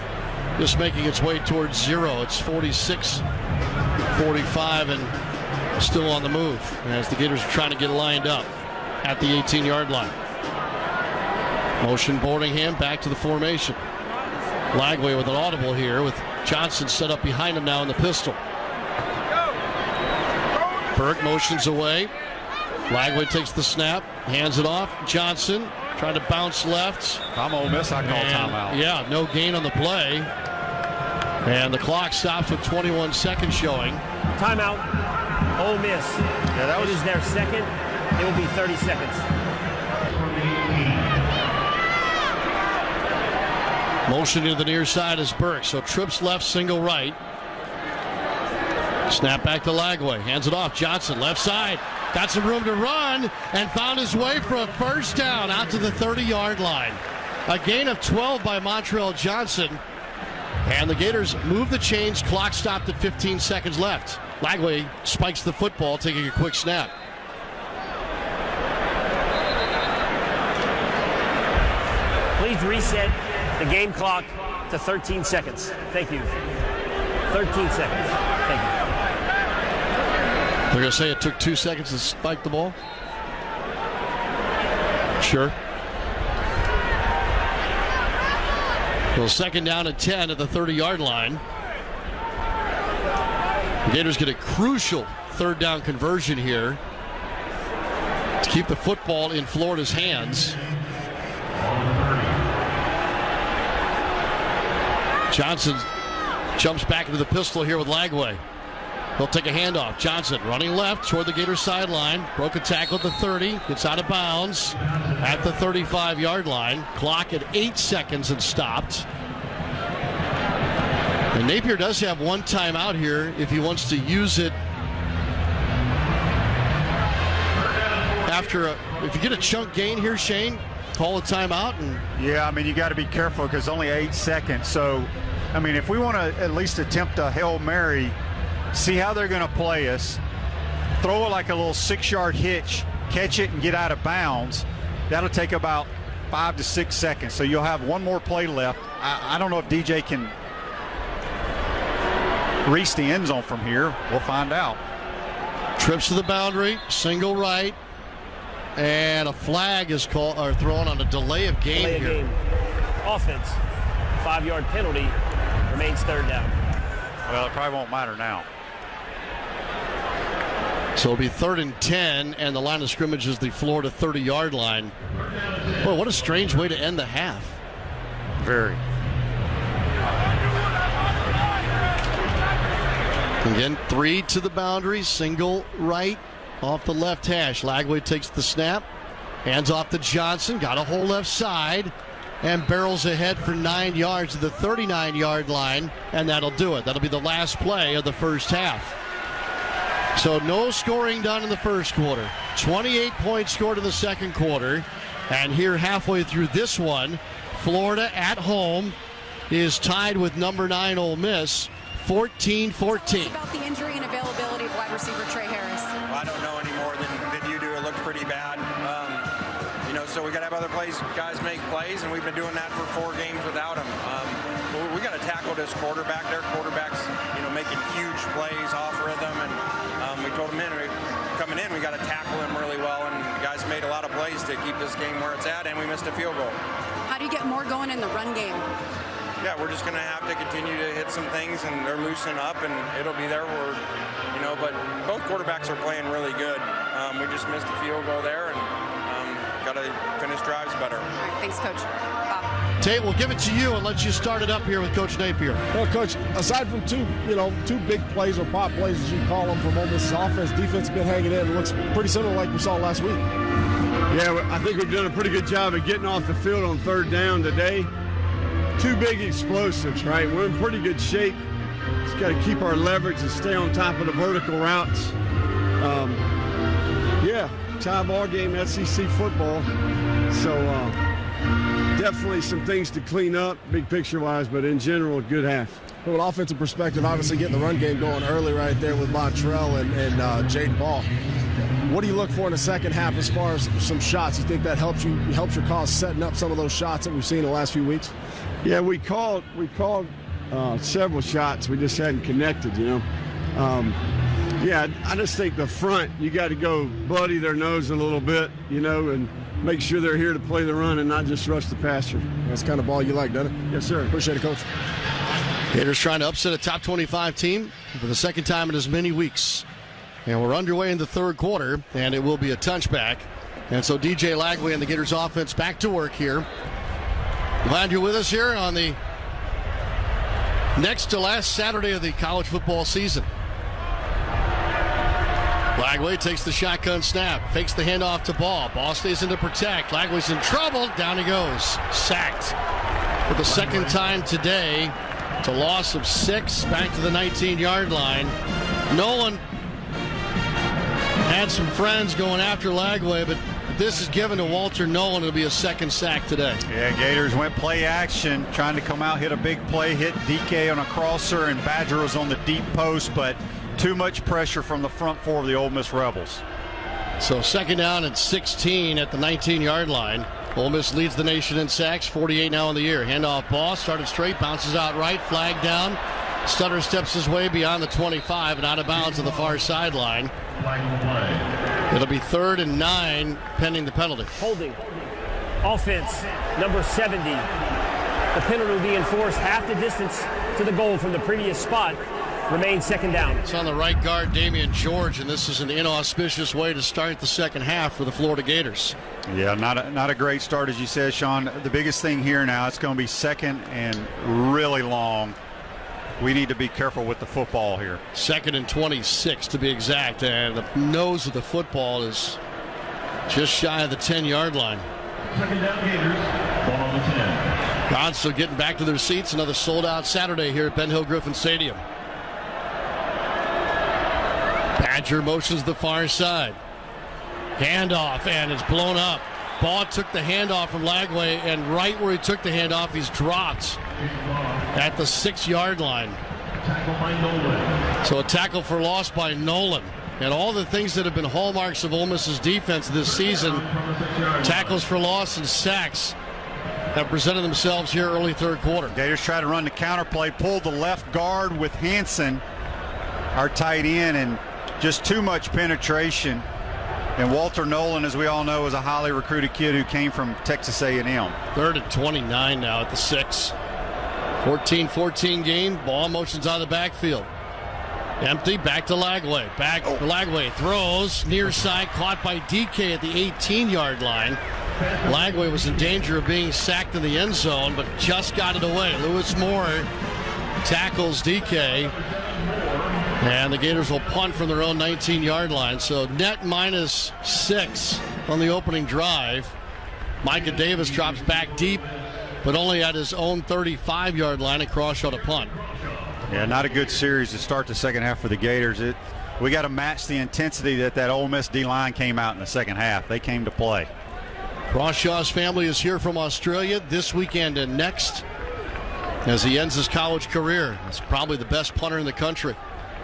just making its way towards 0. It's 46-45 and still on the move as the Gators are trying to get lined up at the 18-yard line. Motion Boardingham back to the formation. Lagway with an audible here with Johnson set up behind him now in the pistol. Burke motions away. Lagway takes the snap, hands it off. Johnson trying to bounce left. If I'm Ole Miss, I call timeout. Yeah, no gain on the play. And the clock stops with 21 seconds showing. Timeout. Ole Miss. Yeah, it is their 2nd. It will be 30 seconds. Motion to the near side is Burke. So trips left, single right. Snap back to Lagway. Hands it off. Johnson, left side. Got some room to run and found his way for a first down out to the 30-yard line. A gain of 12 by Montrell Johnson. And the Gators move the chains. Clock stopped at 15 seconds left. Lagway spikes the football, taking a quick snap. Please reset the game clock to 13 seconds. Thank you. 13 seconds. Thank you. We're going to say it took 2 seconds to spike the ball? Sure. Well, second down and 10 at the 30-yard line. The Gators get a crucial third down conversion here to keep the football in Florida's hands. Johnson jumps back into the pistol here with Lagway. He'll take a handoff. Johnson running left toward the Gators sideline. Broke a tackle at the 30. Gets out of bounds at the 35-yard line. Clock at 8 seconds and stopped. And Napier does have one timeout here if he wants to use it after if you get a chunk gain here, Shane, call a timeout. And yeah, I mean, you got to be careful because only 8 seconds. So, I mean, if we want to at least attempt a Hail Mary, see how they're going to play us, throw it like a little 6-yard hitch, catch it and get out of bounds, that'll take about 5 to 6 seconds. So you'll have one more play left. I don't know if DJ can reach the end zone from here. We'll find out. Trips to the boundary, single right, and a flag is called or thrown on a delay of game here. Offense, 5-yard penalty, remains third down. Well, it probably won't matter now. So it'll be 3rd and 10, and the line of scrimmage is the Florida 30-yard line. Boy, what a strange way to end the half. Very. Again, 3 to the boundary, single right off the left hash. Lagway takes the snap, hands off to Johnson, got a whole left side, and barrels ahead for 9 yards to the 39-yard line, and that'll do it. That'll be the last play of the first half. So no scoring done in the first quarter. 28 points scored in the second quarter, and here halfway through this one, Florida at home is tied with number 9 Ole Miss, 14-14. About the injury and availability of wide receiver Trey Harris. Well, I don't know any more than you do. It looked pretty bad. So we got to have other guys make plays, and we've been doing that for 4 games without him. We got to tackle this quarterback. Their quarterback's, making huge plays off rhythm, and we told him coming in, we got to tackle him really well, and guys made a lot of plays to keep this game where it's at, and we missed a field goal. How do you get more going in the run game? Yeah, we're just going to have to continue to hit some things, and they're loosening up, and it'll be there. But both quarterbacks are playing really good. We just missed a field goal there, and got to finish drives better. All right, thanks, Coach. Bob. Tate, we'll give it to you and let you start it up here with Coach Napier. Well, Coach, aside from two big plays or pop plays, as you call them, from Ole Miss's offense, defense has been hanging in. It looks pretty similar like we saw last week. Yeah, I think we've done a pretty good job of getting off the field on third down today. 2 big explosives, right? We're in pretty good shape. Just got to keep our leverage and stay on top of the vertical routes. Tie ball game, SEC football. So definitely some things to clean up, big picture-wise, but in general, a good half. From an offensive perspective, obviously getting the run game going early right there with Montrell and Jaden Ball. What do you look for in the second half as far as some shots? You think that helps your cause setting up some of those shots that we've seen in the last few weeks? Yeah, we called several shots. We just hadn't connected, I just think the front, you got to go bloody their nose a little bit, and make sure they're here to play the run and not just rush the passer. That's the kind of ball you like, doesn't it? Yes, sir. Appreciate it, Coach. Gators trying to upset a top 25 team for the second time in as many weeks. And we're underway in the third quarter, and it will be a touchback. And so DJ Lagway and the Gators offense back to work here. Glad you're with us here on the next to last Saturday of the college football season. Lagway takes the shotgun snap, fakes the handoff to Ball. Ball stays in to protect. Lagway's in trouble. Down he goes. Sacked for the second time today. It's a loss of 6 back to the 19-yard line. Nolan had some friends going after Lagway, but this is given to Walter Nolan. It'll be a second sack today. Yeah, Gators went play action, trying to come out, hit a big play, hit DK on a crosser, and Badger was on the deep post, but too much pressure from the front 4 of the Ole Miss Rebels. So second down and 16 at the 19-yard line. Ole Miss leads the nation in sacks, 48 now in the year. Handoff Ball, started straight, bounces out right, flag down. Stutter steps his way beyond the 25 and out of bounds to the far sideline. It'll be 3rd and 9 pending the penalty. Holding. Offense, number 70. The penalty will be enforced half the distance to the goal from the previous spot. Remains second down. It's on the right guard, Damian George, and this is an inauspicious way to start the second half for the Florida Gators. Yeah, not a great start, as you said, Sean. The biggest thing here now, it's going to be second and really long. We need to be careful with the football here. 2nd and 26 to be exact, and the nose of the football is just shy of the 10-yard line. Second down, Gators, ball on the 10. God's still getting back to their seats. Another sold-out Saturday here at Ben Hill Griffin Stadium. Badger motions the far side. Handoff, and it's blown up. Ball took the handoff from Lagway, and right where he took the handoff, he's dropped at the 6-yard line. So a tackle for loss by Nolan. And all the things that have been hallmarks of Ole Miss's defense this season, tackles for loss and sacks, have presented themselves here early third quarter. Gators try to run the counter play, pulled the left guard with Hansen, our tight end, and just too much penetration. And Walter Nolan, as we all know, is a highly recruited kid who came from Texas A&M. 3rd and 29 now at the 6. 14-14 game. Ball motions out of the backfield. Empty, back to Lagway. Lagway throws, near side, caught by DK at the 18-yard line. Lagway was in danger of being sacked in the end zone, but just got it away. Lewis Moore tackles DK. And the Gators will punt from their own 19-yard line. So net -6 on the opening drive. Micah Davis drops back deep, but only at his own 35-yard line and Crawshaw to punt. Yeah, not a good series to start the second half for the Gators. We got to match the intensity that Ole Miss D-line came out in the second half. They came to play. Crawshaw's family is here from Australia this weekend and next as he ends his college career. He's probably the best punter in the country.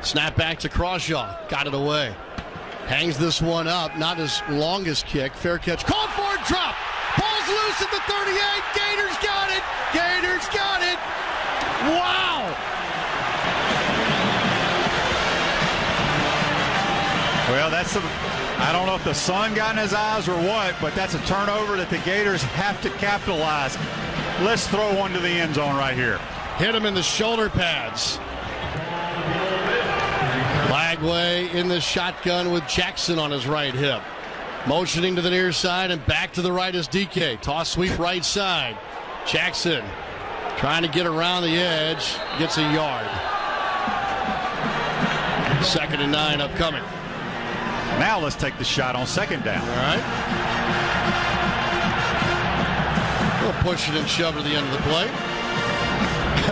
Snap back to Crawshaw. Got it away. Hangs this one up. Not his longest kick. Fair catch. Called for it. Drop. Ball's loose at the 38. Gators got it. Gators got it. Wow. Well, I don't know if the sun got in his eyes or what, but that's a turnover that the Gators have to capitalize. Let's throw one to the end zone right here. Hit him in the shoulder pads. Lagway in the shotgun with Jackson on his right hip. Motioning to the near side and back to the right is DK. Toss sweep right side. Jackson trying to get around the edge. Gets a yard. 2nd and 9 upcoming. Now let's take the shot on second down. All right. We'll push it and shove it to the end of the play.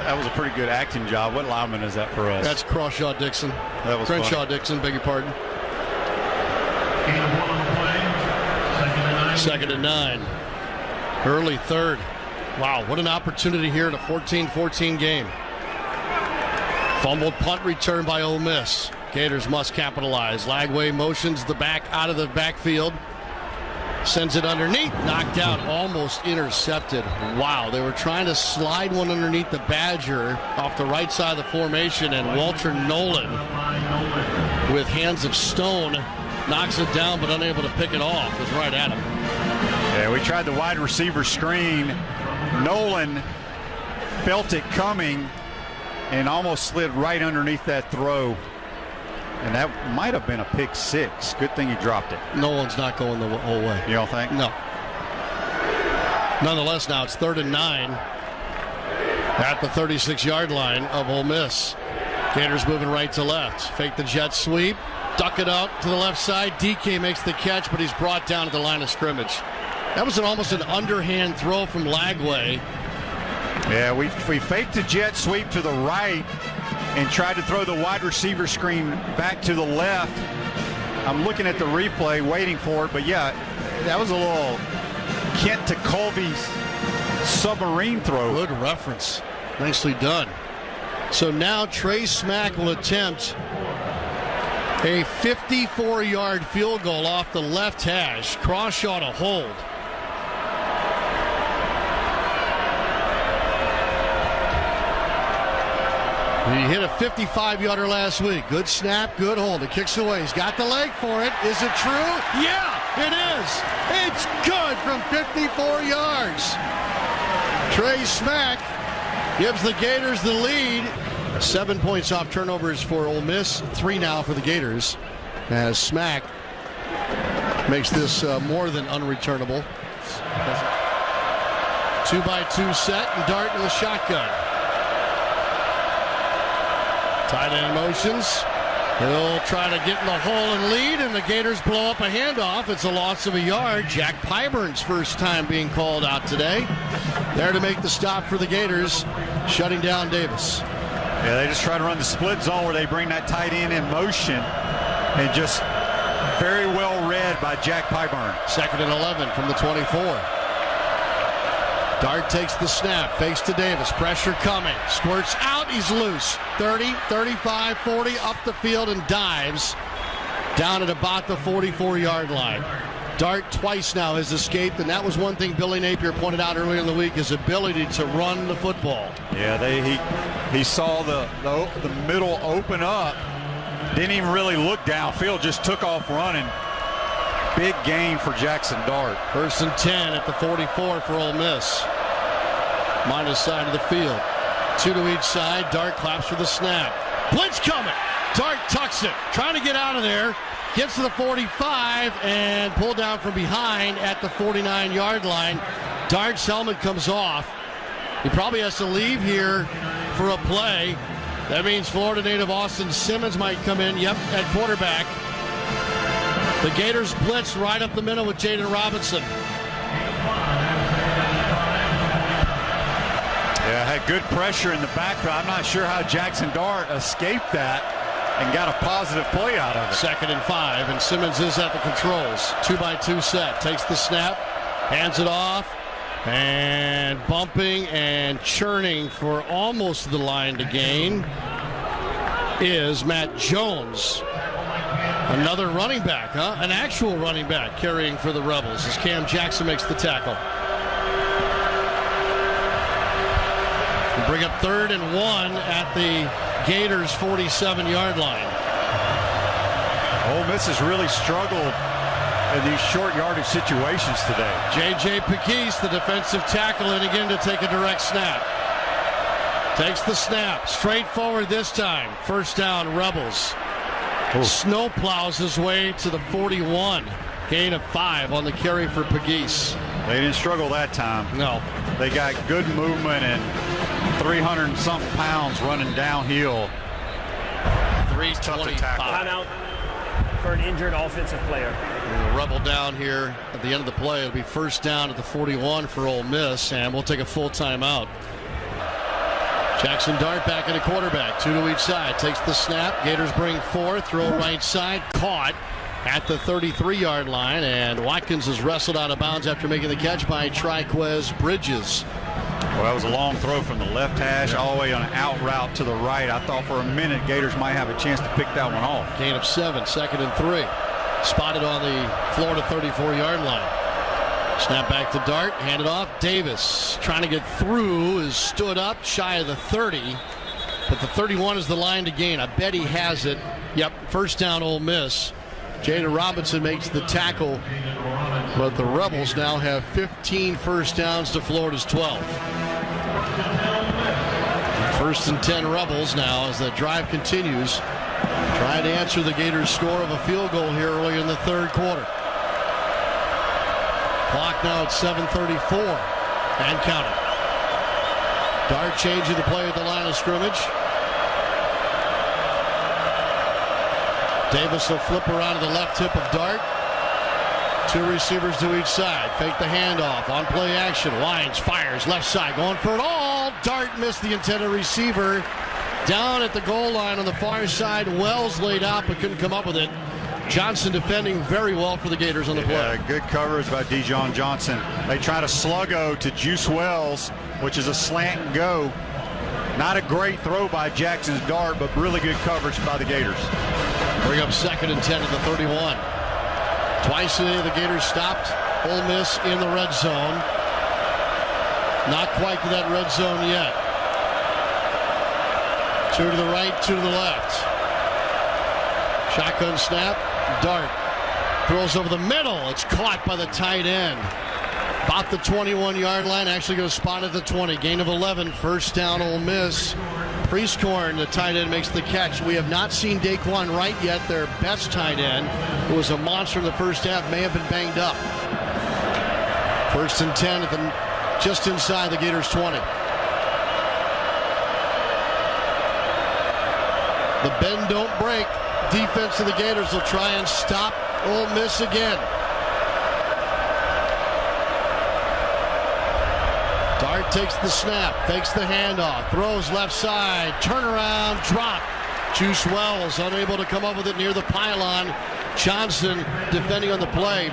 That was a pretty good acting job. What lineman is that for us? That's Crawshaw Dixon. That was Crenshaw funny. Dixon, beg your pardon. Gain of 1 on the play. 2nd and 9. Early third. Wow, what an opportunity here in a 14-14 game. Fumbled punt return by Ole Miss. Gators must capitalize. Lagway motions the back out of the backfield. Sends it underneath. Knocked out. Almost intercepted. Wow, they were trying to slide one underneath the Badger off the right side of the formation, and Walter Nolan, with hands of stone, knocks it down but unable to pick it off. It's right at him. Yeah, we tried the wide receiver screen. Nolan felt it coming and almost slid right underneath that throw. And that might have been a pick six. Good thing he dropped it. Nolan's not going the whole way. You don't think? No. Nonetheless, now it's 3rd and 9 at the 36-yard line of Ole Miss. Gators moving right to left. Fake the jet sweep. Duck it out to the left side. DK makes the catch, but he's brought down at the line of scrimmage. That was almost an underhand throw from Lagway. Yeah, we faked the jet sweep to the right and tried to throw the wide receiver screen back to the left. I'm looking at the replay, waiting for it, but yeah, that was a little Kent to Colby's submarine throw. Good reference. Nicely done. So now Trey Smack will attempt a 54-yard field goal off the left hash. Crawshaw to hold. He hit a 55-yarder last week. Good snap, good hold. It kicks away. He's got the leg for it. Is it true? Yeah, it is. It's good from 54 yards. Trey Smack gives the Gators the lead. 7 points off turnovers for Ole Miss. 3 now for the Gators. As Smack makes this more than unreturnable. 2-by-2 set, and Dart in the shotgun. Tight end motions. He'll try to get in the hole and lead, and the Gators blow up a handoff. It's a loss of a yard. Jack Pyburn's first time being called out today. There to make the stop for the Gators, shutting down Davis. Yeah, they just try to run the split zone where they bring that tight end in motion, and just very well read by Jack Pyburn. 2nd and 11 from the 24. Dart takes the snap, fakes to Davis, pressure coming, squirts out, he's loose. 30, 35, 40, up the field and dives down at about the 44-yard line. Dart twice now has escaped, and that was one thing Billy Napier pointed out earlier in the week, his ability to run the football. Yeah, he saw the middle open up, didn't even really look downfield, just took off running. Big gain for Jackson Dart. 1st and 10 at the 44 for Ole Miss. Minus side of the field. 2 to each side. Dart claps for the snap. Blitz coming. Dart tucks it. Trying to get out of there. Gets to the 45 and pulled down from behind at the 49-yard line. Dart's helmet comes off. He probably has to leave here for a play. That means Florida native Austin Simmons might come in. Yep, at quarterback. The Gators blitz right up the middle with Jaden Robinson. Yeah, had good pressure in the backfield. I'm not sure how Jackson Dart escaped that and got a positive play out of it. 2nd and 5, and Simmons is at the controls. 2-by-2 set. Takes the snap, hands it off, and bumping and churning for almost the line to gain is Matt Jones. Another running back, huh? An actual running back carrying for the Rebels as Cam Jackson makes the tackle. We bring up 3rd and 1 at the Gators' 47-yard line. Ole Miss has really struggled in these short yardage situations today. J.J. Pegues, the defensive tackle, in again to take a direct snap. Takes the snap, straight forward this time. 1st down, Rebels. Snow plows his way to the 41. Gain of 5 on the carry for Pegues. They didn't struggle that time. No. They got good movement and 300-something pounds running downhill. 325. Timeout for an injured offensive player. A Rebel down here at the end of the play. It'll be 1st down at the 41 for Ole Miss, and we'll take a full timeout. Jackson Dart back in a quarterback. 2 to each side. Takes the snap. Gators bring 4. Throw right side. Caught at the 33-yard line. And Watkins is wrestled out of bounds after making the catch by Triquez Bridges. Well, that was a long throw from the left hash all the way on an out route to the right. I thought for a minute Gators might have a chance to pick that one off. Gain of 7. 2nd and 3. Spotted on the Florida 34-yard line. Snap back to Dart, handed off. Davis trying to get through, is stood up shy of the 30, but the 31 is the line to gain. I bet he has it. Yep, 1st down Ole Miss. Jaden Robinson makes the tackle, but the Rebels now have 15 1st downs to Florida's 12. 1st and 10 Rebels now as the drive continues. Trying to answer the Gators' score of a field goal here early in the 3rd quarter. Clock now at 7:34 and counting. Dart changing the play at the line of scrimmage. Davis will flip around to the left tip of Dart. 2 receivers to each side. Fake the handoff on play action. Wines fires left side going for it all. Dart missed the intended receiver. Down at the goal line on the far side. Wells laid out but couldn't come up with it. Johnson defending very well for the Gators on the play. Yeah, good coverage by Dijon Johnson. They try to sluggo to Juice Wells, which is a slant and go. Not a great throw by Jackson's Dart, but really good coverage by the Gators. Bring up 2nd and 10 at the 31. Twice today the Gators stopped Ole Miss in the red zone. Not quite to that red zone yet. Two to the right, two to the left. Shotgun snap. Dart throws over the middle. It's caught by the tight end. About the 21-yard line. Actually goes spot at the 20. Gain of 11. First down, Ole Miss. Priestcorn, the tight end, makes the catch. We have not seen Daquan Wright yet, their best tight end, who was a monster in the first half, may have been banged up. First and 10 at just inside the Gators 20. The bend don't break defense of the Gators will try and stop Ole Miss again. Dart takes the snap, fakes the handoff, throws left side, turnaround, drop. Juice Wells unable to come up with it near the pylon. Johnson defending on the play.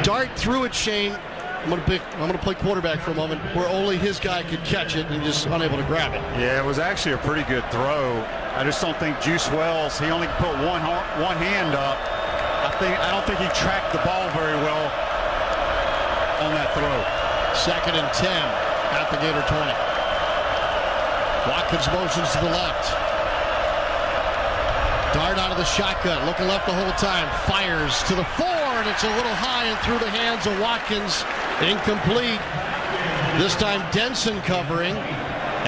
Dart threw it, Shane. I'm going to play quarterback for a moment, where only his guy could catch it and just unable to grab it. Yeah, it was actually a pretty good throw. I just don't think Juice Wells, he only put one hand up. I don't think he tracked the ball very well on that throw. Second and 10 at the Gator 20. Watkins motions to the left. Dart out of the shotgun, looking left the whole time. Fires to the 4, and it's a little high and through the hands of Watkins. Incomplete. This time Denson covering,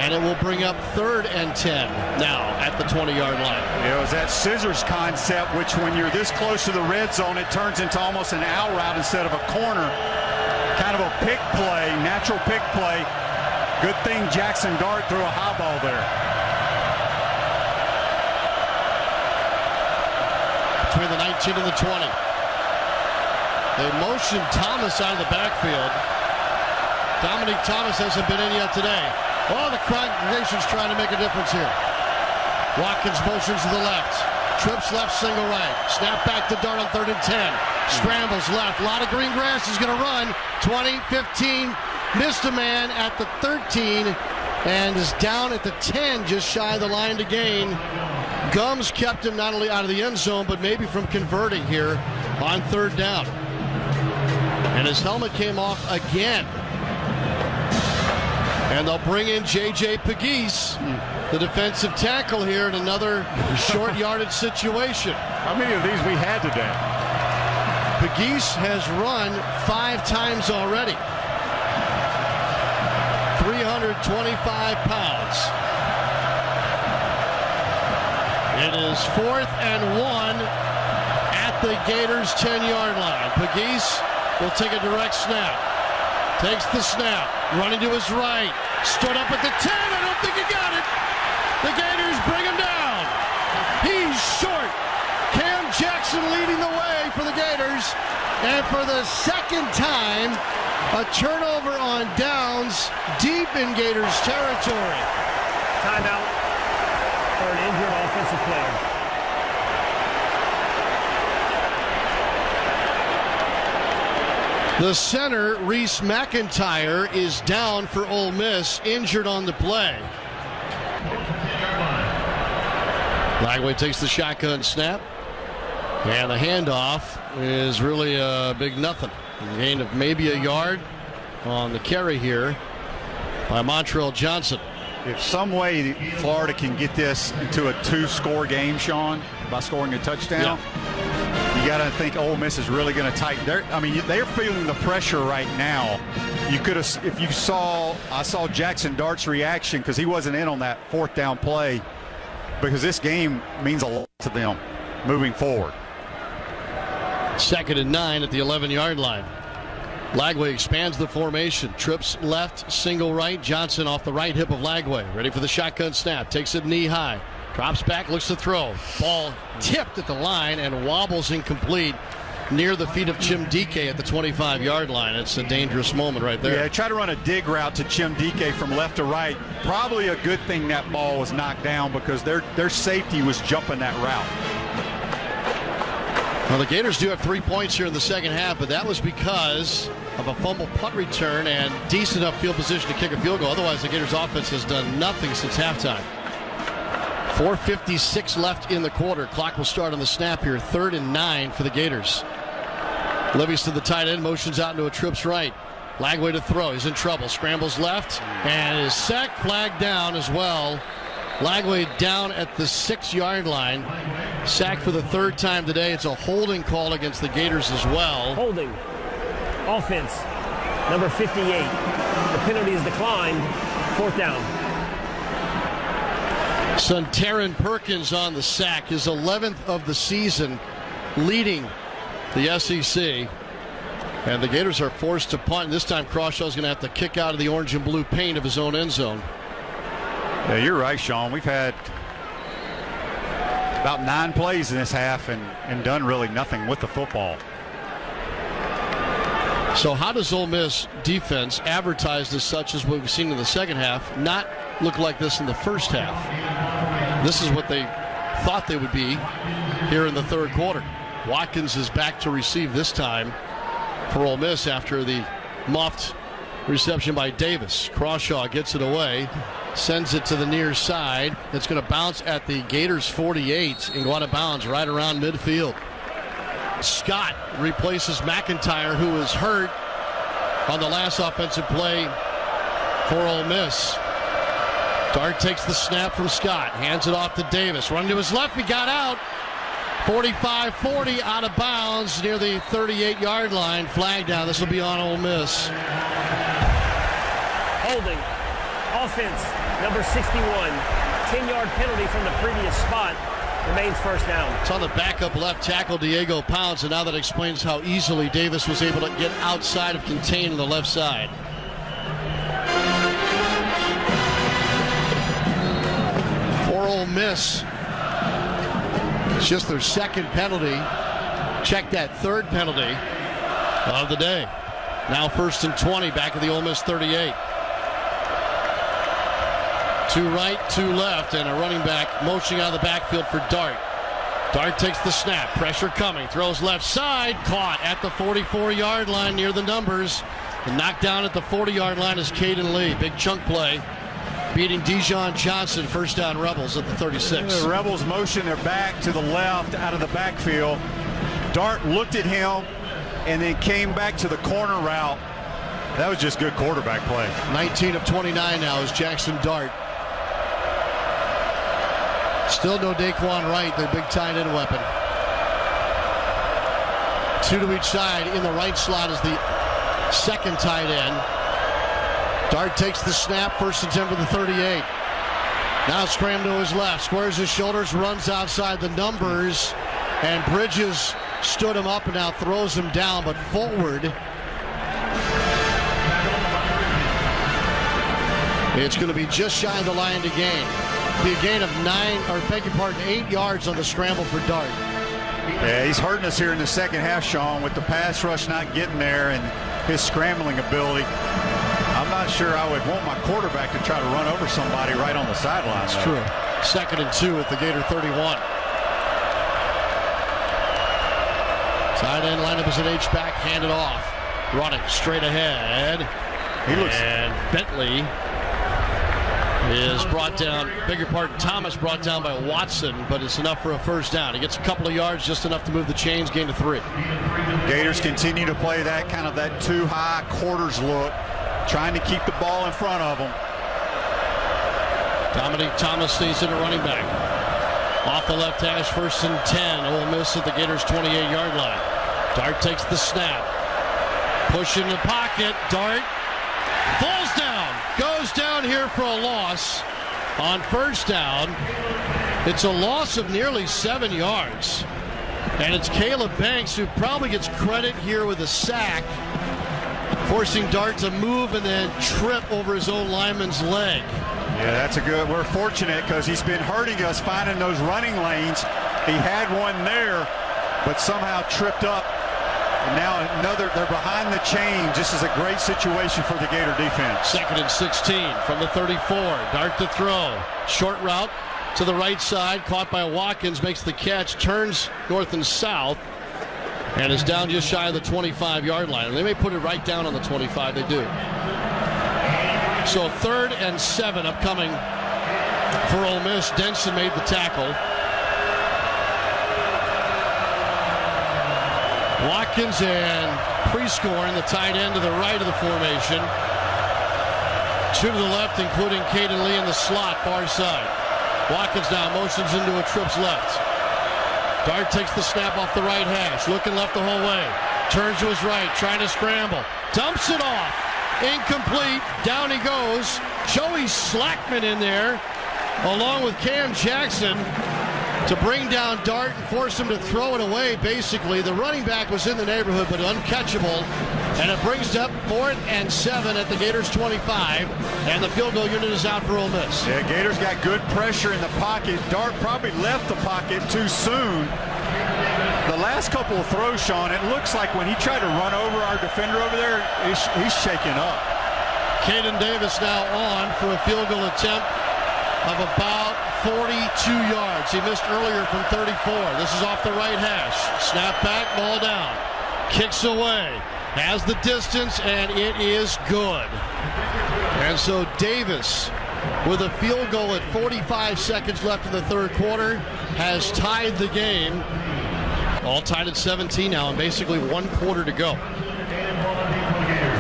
and it will bring up 3rd and 10 now at the 20-yard line. It was that scissors concept, which when you're this close to the red zone, it turns into almost an out route instead of a corner. Kind of a pick play, natural pick play. Good thing Jackson Dart threw a high ball there. Between the 19 and the 20. They motioned Thomas out of the backfield. Dominic Thomas hasn't been in yet today. Oh, the congregation's trying to make a difference here. Watkins motions to the left. Trips left, single right. Snap back to Dart on 3rd and 10. Scrambles left. A lot of green grass. Is going to run. 20, 15. Missed a man at the 13 and is down at the 10, just shy of the line to gain. Gums kept him not only out of the end zone, but maybe from converting here on 3rd down. And his helmet came off again. And they'll bring in J.J. Pegues, the defensive tackle here, in another short yardage situation. How many of these we had today? Pegues has run 5 times already. 325 pounds. It is 4th and 1 at the Gators 10-yard line. Pegues will take a direct snap. Takes the snap, running to his right. Stood up at the 10. I don't think he got it. The Gators bring him down. He's short. Cam Jackson leading the way for the Gators. And for the second time, a turnover on downs deep in Gators territory. Timeout for an injured offensive player. The center, Reese McIntyre, is down for Ole Miss, injured on the play. Lagway takes the shotgun snap. And the handoff is really a big nothing. A gain of maybe a yard on the carry here by Montrell Johnson. If some way Florida can get this into a 2-score game, Sean, by scoring a touchdown, you got to think Ole Miss is really going to tighten. They're feeling the pressure right now. You could have, if you saw, I saw Jackson Dart's reaction because he wasn't in on that 4th down play, because this game means a lot to them moving forward. 2nd and 9 at the 11-yard line. Lagway expands the formation. Trips left, single right. Johnson off the right hip of Lagway. Ready for the shotgun snap. Takes it knee high. Drops back, looks to throw. Ball tipped at the line and wobbles incomplete near the feet of Chimdike at the 25-yard line. It's a dangerous moment right there. Yeah, try to run a dig route to Chimdike from left to right. Probably a good thing that ball was knocked down because their safety was jumping that route. Well, the Gators do have 3 points here in the second half, but that was because of a fumble punt return and decent enough field position to kick a field goal. Otherwise, the Gators offense has done nothing since halftime. 4:56 left in the quarter. Clock will start on the snap here. 3rd and 9 for the Gators. Levy's to the tight end, motions out into a trips right. Lagway to throw. He's in trouble. Scrambles left and is sacked, flagged down as well Langley down at the 6-yard line. Sacked for the 3rd time today. It's a holding call against the Gators as well. Holding. Offense. Number 58. The penalty is declined. 4th down. Taron Perkins on the sack. His 11th of the season, leading the SEC. And the Gators are forced to punt. This time Crawshaw's going to have to kick out of the orange and blue paint of his own end zone. Yeah, you're right, Sean. We've had about 9 plays in this half and done really nothing with the football. So how does Ole Miss defense, advertised as such as what we've seen in the second half, not look like this in the first half? This is what they thought they would be here in the 3rd quarter. Watkins is back to receive this time for Ole Miss after the muffed reception by Davis. Crawshaw gets it away, sends it to the near side. It's going to bounce at the Gators 48 and go out of bounds right around midfield. Scott replaces McIntyre, who was hurt on the last offensive play for Ole Miss. Dart takes the snap from Scott, hands it off to Davis. Run to his left, he got out. 45-40, out of bounds near the 38-yard line. Flag down. This will be on Ole Miss. Holding. Offense. Number 61. 10-yard penalty from the previous spot. Remains 1st down. It's on the backup left tackle, Diego Pounds, and now that explains how easily Davis was able to get outside of contain on the left side. For Ole Miss, it's just their 2nd penalty. Check that 3rd penalty of the day. Now 1st and 20, back at the Ole Miss 38. 2 right, 2 left, and a running back motioning out of the backfield for Dart. Dart takes the snap, pressure coming, throws left side, caught at the 44-yard line near the numbers. And knocked down at the 40-yard line is Caden Lee. Big chunk play, beating Dijon Johnson. 1st down Rebels at the 36. The Rebels motion their back to the left out of the backfield. Dart looked at him and then came back to the corner route. That was just good quarterback play. 19 of 29 now is Jackson Dart. Still no Daquan Wright, their big tight end weapon. 2 to each side. In the right slot is the 2nd tight end. Dart takes the snap, 1st and 10 for the 38. Now scram to his left, squares his shoulders, runs outside the numbers, and Bridges stood him up and now throws him down, but forward. It's going to be just shy of the line to gain. Be a gain of 8 yards on the scramble for Dart. Yeah, he's hurting us here in the second half, Sean, with the pass rush not getting there and his scrambling ability. I'm not sure I would want my quarterback to try to run over somebody right on the sideline. That's true. 2nd and 2 at the Gator 31. Tight end lineup is an H-back, handed off. Running straight ahead. And Bentley is brought down, Thomas brought down by Watson, but it's enough for a 1st down. He gets a couple of yards, just enough to move the chains, gain to 3. Gators continue to play that kind of that 2 high quarters look, trying to keep the ball in front of them. Dominic Thomas stays in at running back. Off the left hash, 1st and 10. Ole Miss at the Gators 28-yard line. Dart takes the snap. Push in the pocket. Dart falls down. Goes down here for a loss on 1st down. It's a loss of nearly 7 yards. And it's Caleb Banks who probably gets credit here with a sack, forcing Dart to move and then trip over his own lineman's leg. Yeah, that's a good. We're fortunate because he's been hurting us finding those running lanes. He had one there, but somehow tripped up. And now they're behind the chain. This is a great situation for the Gator defense. 2nd and 16 from the 34. Dart to throw. Short route to the right side. Caught by Watkins. Makes the catch. Turns north and south. And is down just shy of the 25-yard line. And they may put it right down on the 25. They do. So 3rd and 7 upcoming for Ole Miss. Denson made the tackle. Watkins and Prescorn, the tight end to the right of the formation. 2 to the left, including Caden Lee in the slot, far side. Watkins now motions into a trips left. Dart takes the snap off the right hash, looking left the whole way. Turns to his right, trying to scramble. Dumps it off. Incomplete. Down he goes. Joey Slackman in there, along with Cam Jackson, to bring down Dart and force him to throw it away, basically. The running back was in the neighborhood, but uncatchable. And it brings up 4th and 7 at the Gators 25. And the field goal unit is out for Ole Miss. Yeah, Gators got good pressure in the pocket. Dart probably left the pocket too soon. The last couple of throws, Sean, it looks like when he tried to run over our defender over there, he's shaking up. Caden Davis now on for a field goal attempt of about 42 yards. He missed earlier from 34. This is off the right hash. Snap back, ball down. Kicks away. Has the distance, and it is good. And so Davis, with a field goal at 45 seconds left in the third quarter, has tied the game. All tied at 17 now, and basically 1 quarter to go.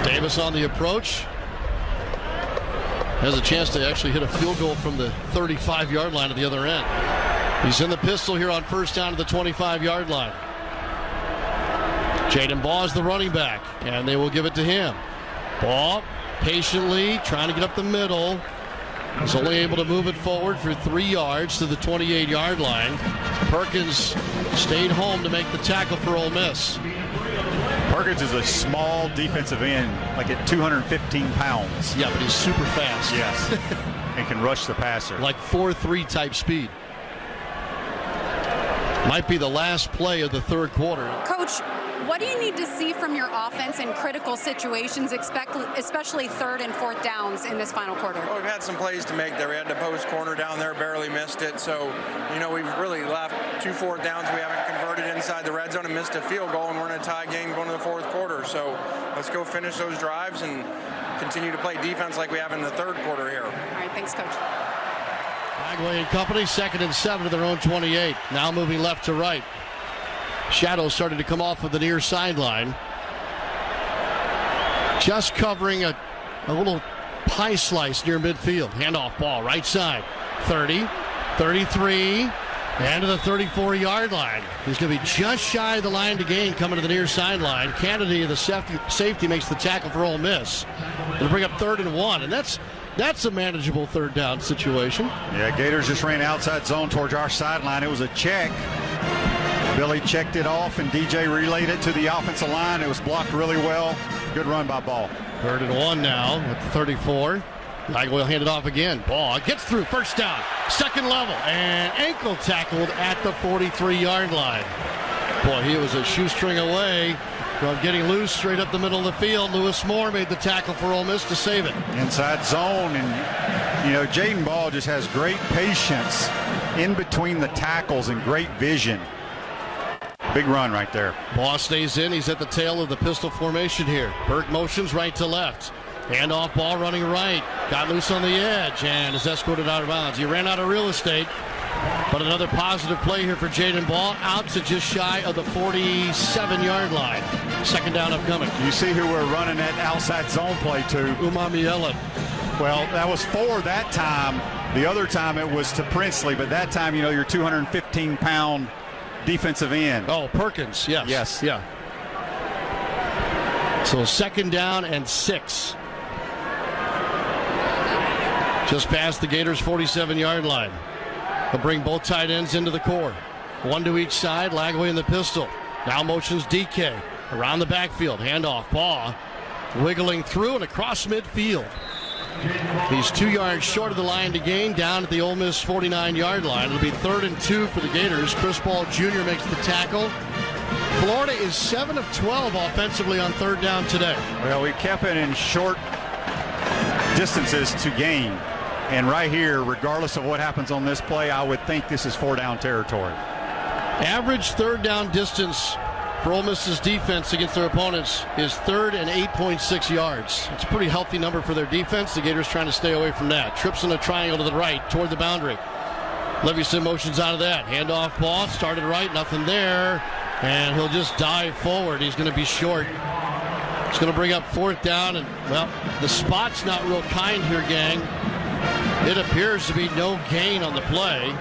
Davis on the approach. Has a chance to actually hit a field goal from the 35-yard line at the other end. He's in the pistol here on first down at the 25-yard line. Jaden Baugh is the running back, and they will give it to him. Baugh patiently trying to get up the middle. He's only able to move it forward for 3 yards to the 28-yard line. Perkins stayed home to make the tackle for Ole Miss. Perkins is a small defensive end, like at 215 pounds. Yeah, but he's super fast. Yes, and can rush the passer. Like 4.3 type speed. Might be the last play of the third quarter. Coach, what do you need to see from your offense in critical situations, especially 3rd and 4th downs in this final quarter? Well, we've had some plays to make there. We had the post corner down there, barely missed it. So, we've really left 2 4th downs. We haven't converted inside the red zone and missed a field goal, and we're in a tie game going to the 4th quarter. So let's go finish those drives and continue to play defense like we have in the third quarter here. All right, thanks, Coach. Bagway and company, 2nd and 7 to their own 28. Now moving left to right. Shadows started to come off of the near sideline. Just covering a little pie slice near midfield. Handoff ball, right side. 30, 33, and to the 34-yard line. He's going to be just shy of the line to gain coming to the near sideline. Kennedy, the safety, makes the tackle for Ole Miss. They'll bring up 3rd and 1, and that's a manageable 3rd down situation. Yeah, Gators just ran outside zone towards our sideline. It was a check. Billy checked it off, and DJ relayed it to the offensive line. It was blocked really well. Good run by Ball. 3rd and 1 now at the 34. Bagwell will hand it off again. Ball gets through. First down. 2nd level. And ankle tackled at the 43-yard line. Boy, he was a shoestring away from getting loose straight up the middle of the field. Lewis Moore made the tackle for Ole Miss to save it. Inside zone, and Jaden Ball just has great patience in between the tackles and great vision. Big run right there. Ball stays in. He's at the tail of the pistol formation here. Burke motions right to left. Handoff ball running right. Got loose on the edge and is escorted out of bounds. He ran out of real estate. But another positive play here for Jaden Ball, out to just shy of the 47-yard line. 2nd down upcoming. You see who we're running that outside zone play to? Umamiela. Well, that was 4 that time. The other time it was to Princely, but that time, your 215-pound defensive end. Oh, Perkins, yes. Yes. Yeah. So 2nd down and 6. Just past the Gators' 47-yard line. They'll bring both tight ends into the core. 1 to each side. Lagway in the pistol. Now motions DK. Around the backfield. Handoff. Baugh wiggling through and across midfield. He's 2 yards short of the line to gain, down at the Ole Miss 49-yard line. It'll be 3rd and 2 for the Gators. Chris Ball Jr. makes the tackle. Florida is 7 of 12 offensively on 3rd down today. Well, we kept it in short distances to gain. And right here, regardless of what happens on this play, I would think this is 4-down territory. Average 3rd down distance for Ole Miss's defense against their opponents is 3rd and 8.6 yards. It's a pretty healthy number for their defense. The Gators trying to stay away from that. Trips in a triangle to the right toward the boundary. Livingston motions out of that. Handoff ball, started right, nothing there. And he'll just dive forward. He's going to be short. It's going to bring up 4th down. And, well, the spot's not real kind here, gang. It appears to be no gain on the play.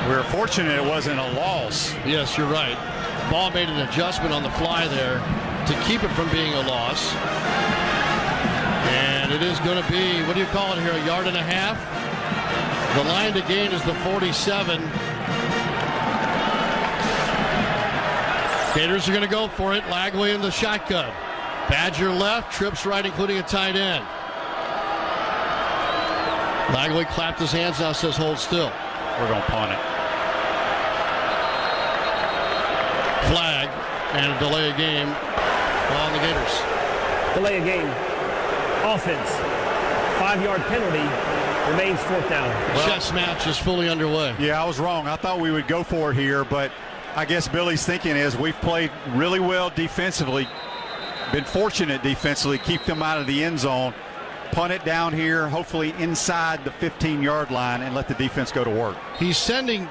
We were fortunate it wasn't a loss. Yes, you're right. Ball made an adjustment on the fly there to keep it from being a loss. And it is going to be, what do you call it here, a yard and a half? The line to gain is the 47. Gators are going to go for it. Lagway in the shotgun. Badger left, trips right, including a tight end. Lagway clapped his hands now, says hold still. We're going to punt it. Flag and a delay of game on the Gators. Delay of game. Offense. 5-yard penalty. Remains 4th down. Chess match is fully underway. Yeah, I was wrong. I thought we would go for it here, but I guess Billy's thinking is we've played really well defensively, been fortunate defensively, keep them out of the end zone, punt it down here, hopefully inside the 15-yard line, and let the defense go to work. He's sending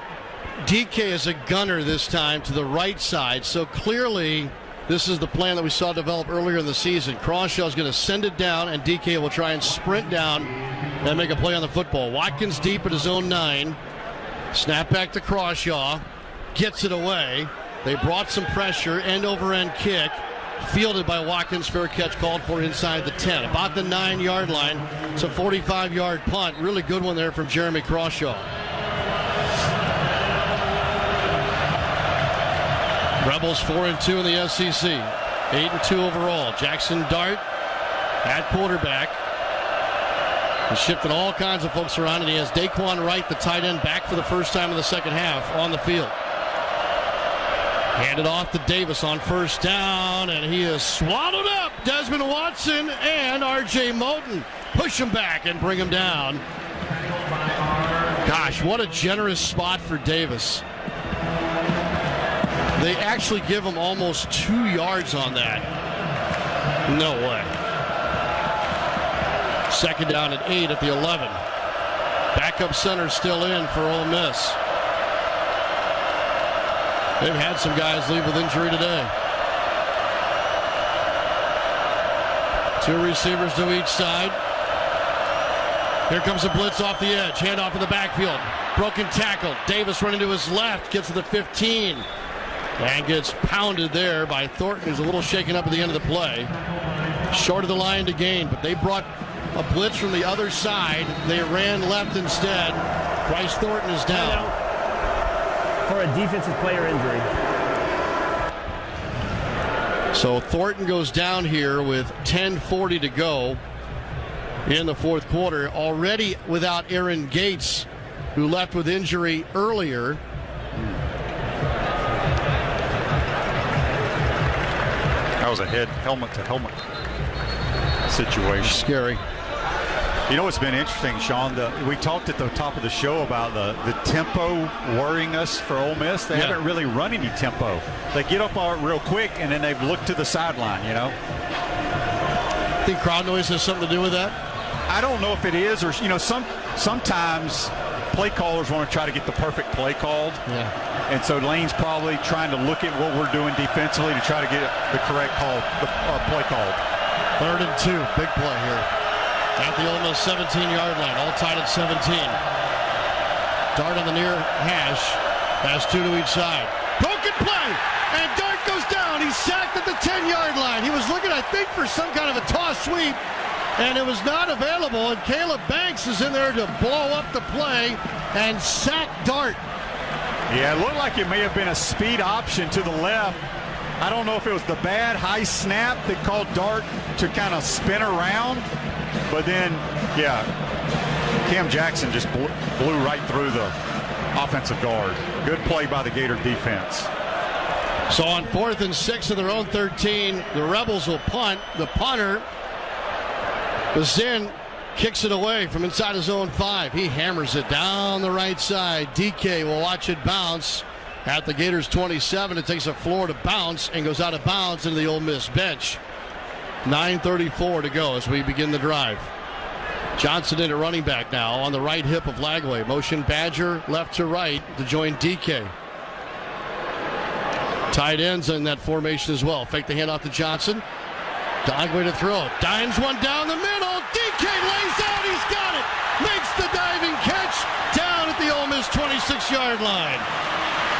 DK as a gunner this time to the right side, so clearly this is the plan that we saw develop earlier in the season. Crawshaw's going to send it down, and DK will try and sprint down and make a play on the football. Watkins deep at his own 9. Snap back to Crawshaw. Gets it away. They brought some pressure. End-over-end kick. Fielded by Watkins. Fair catch called for inside the 10. About the 9-yard line. It's a 45-yard punt. Really good one there from Jeremy Crawshaw. Rebels 4-2 in the SEC. 8-2 overall. Jackson Dart at quarterback. He's shifting all kinds of folks around, and he has Daquan Wright, the tight end, back for the first time in the second half on the field. Handed off to Davis on first down, and he is swallowed up. Desmond Watson and R.J. Moten push him back and bring him down. Gosh, what a generous spot for Davis. They actually give him almost 2 yards on that. No way. Second down at 8 at the 11. Backup center still in for Ole Miss. They've had some guys leave with injury today. 2 receivers to each side. Here comes a blitz off the edge. Handoff in the backfield. Broken tackle. Davis running to his left. Gets to the 15. And gets pounded there by Thornton, who's a little shaken up at the end of the play. Short of the line to gain, but they brought a blitz from the other side. They ran left instead. Bryce Thornton is down. For a defensive player injury. So Thornton goes down here with 10:40 to go in the fourth quarter. Already without Aaron Gates, who left with injury earlier. That was a helmet-to-helmet situation. Scary. You know what's been interesting, Sean? We talked at the top of the show about the tempo worrying us for Ole Miss. They haven't really run any tempo. They get up real quick, and then they've looked to the sideline, you know? I think crowd noise has something to do with that? I don't know if it is, or, you know, sometimes play callers want to try to get the perfect play called. Yeah. And so Lane's probably trying to look at what we're doing defensively to try to get the correct play called. 3rd and 2. Big play here. At the Ole Miss 17-yard line. All tied at 17. Dart on the near hash. Has 2 to each side. Broken play. And Dart goes down. He's sacked at the 10-yard line. He was looking, I think, for some kind of a toss sweep. And it was not available. And Caleb Banks is in there to blow up the play and sack Dart. Yeah, it looked like it may have been a speed option to the left. I don't know if it was the bad high snap that caused Dart to kind of spin around. But then, yeah, Cam Jackson just blew right through the offensive guard. Good play by the Gator defense. So on 4th and 6 of their own 13, the Rebels will punt. The punter, Zinn, kicks it away from inside his own 5. He hammers it down the right side. DK will watch it bounce at the Gators 27. It takes a Florida bounce and goes out of bounds into the Ole Miss bench. 9:34 to go as we begin the drive. Johnson in at running back now on the right hip of Lagway. Motion Badger left to right to join DK. Tight ends in that formation as well. Fake the handoff to Johnson. Lagway to throw. Dimes one down the middle. DK lays out. He's got it. Makes the dive. 26-yard line.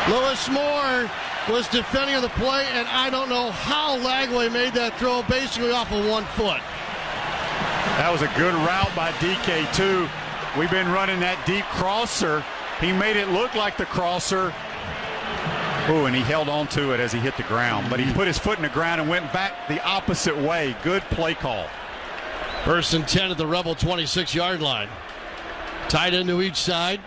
Lewis Moore was defending on the play, and I don't know how Lagway made that throw basically off of 1 foot. That was a good route by DK, too. We've been running that deep crosser. He made it look like the crosser. Oh, and he held on to it as he hit the ground. But he put his foot in the ground and went back the opposite way. Good play call. 1st and 10 at the Rebel 26-yard line. Tight end to each side.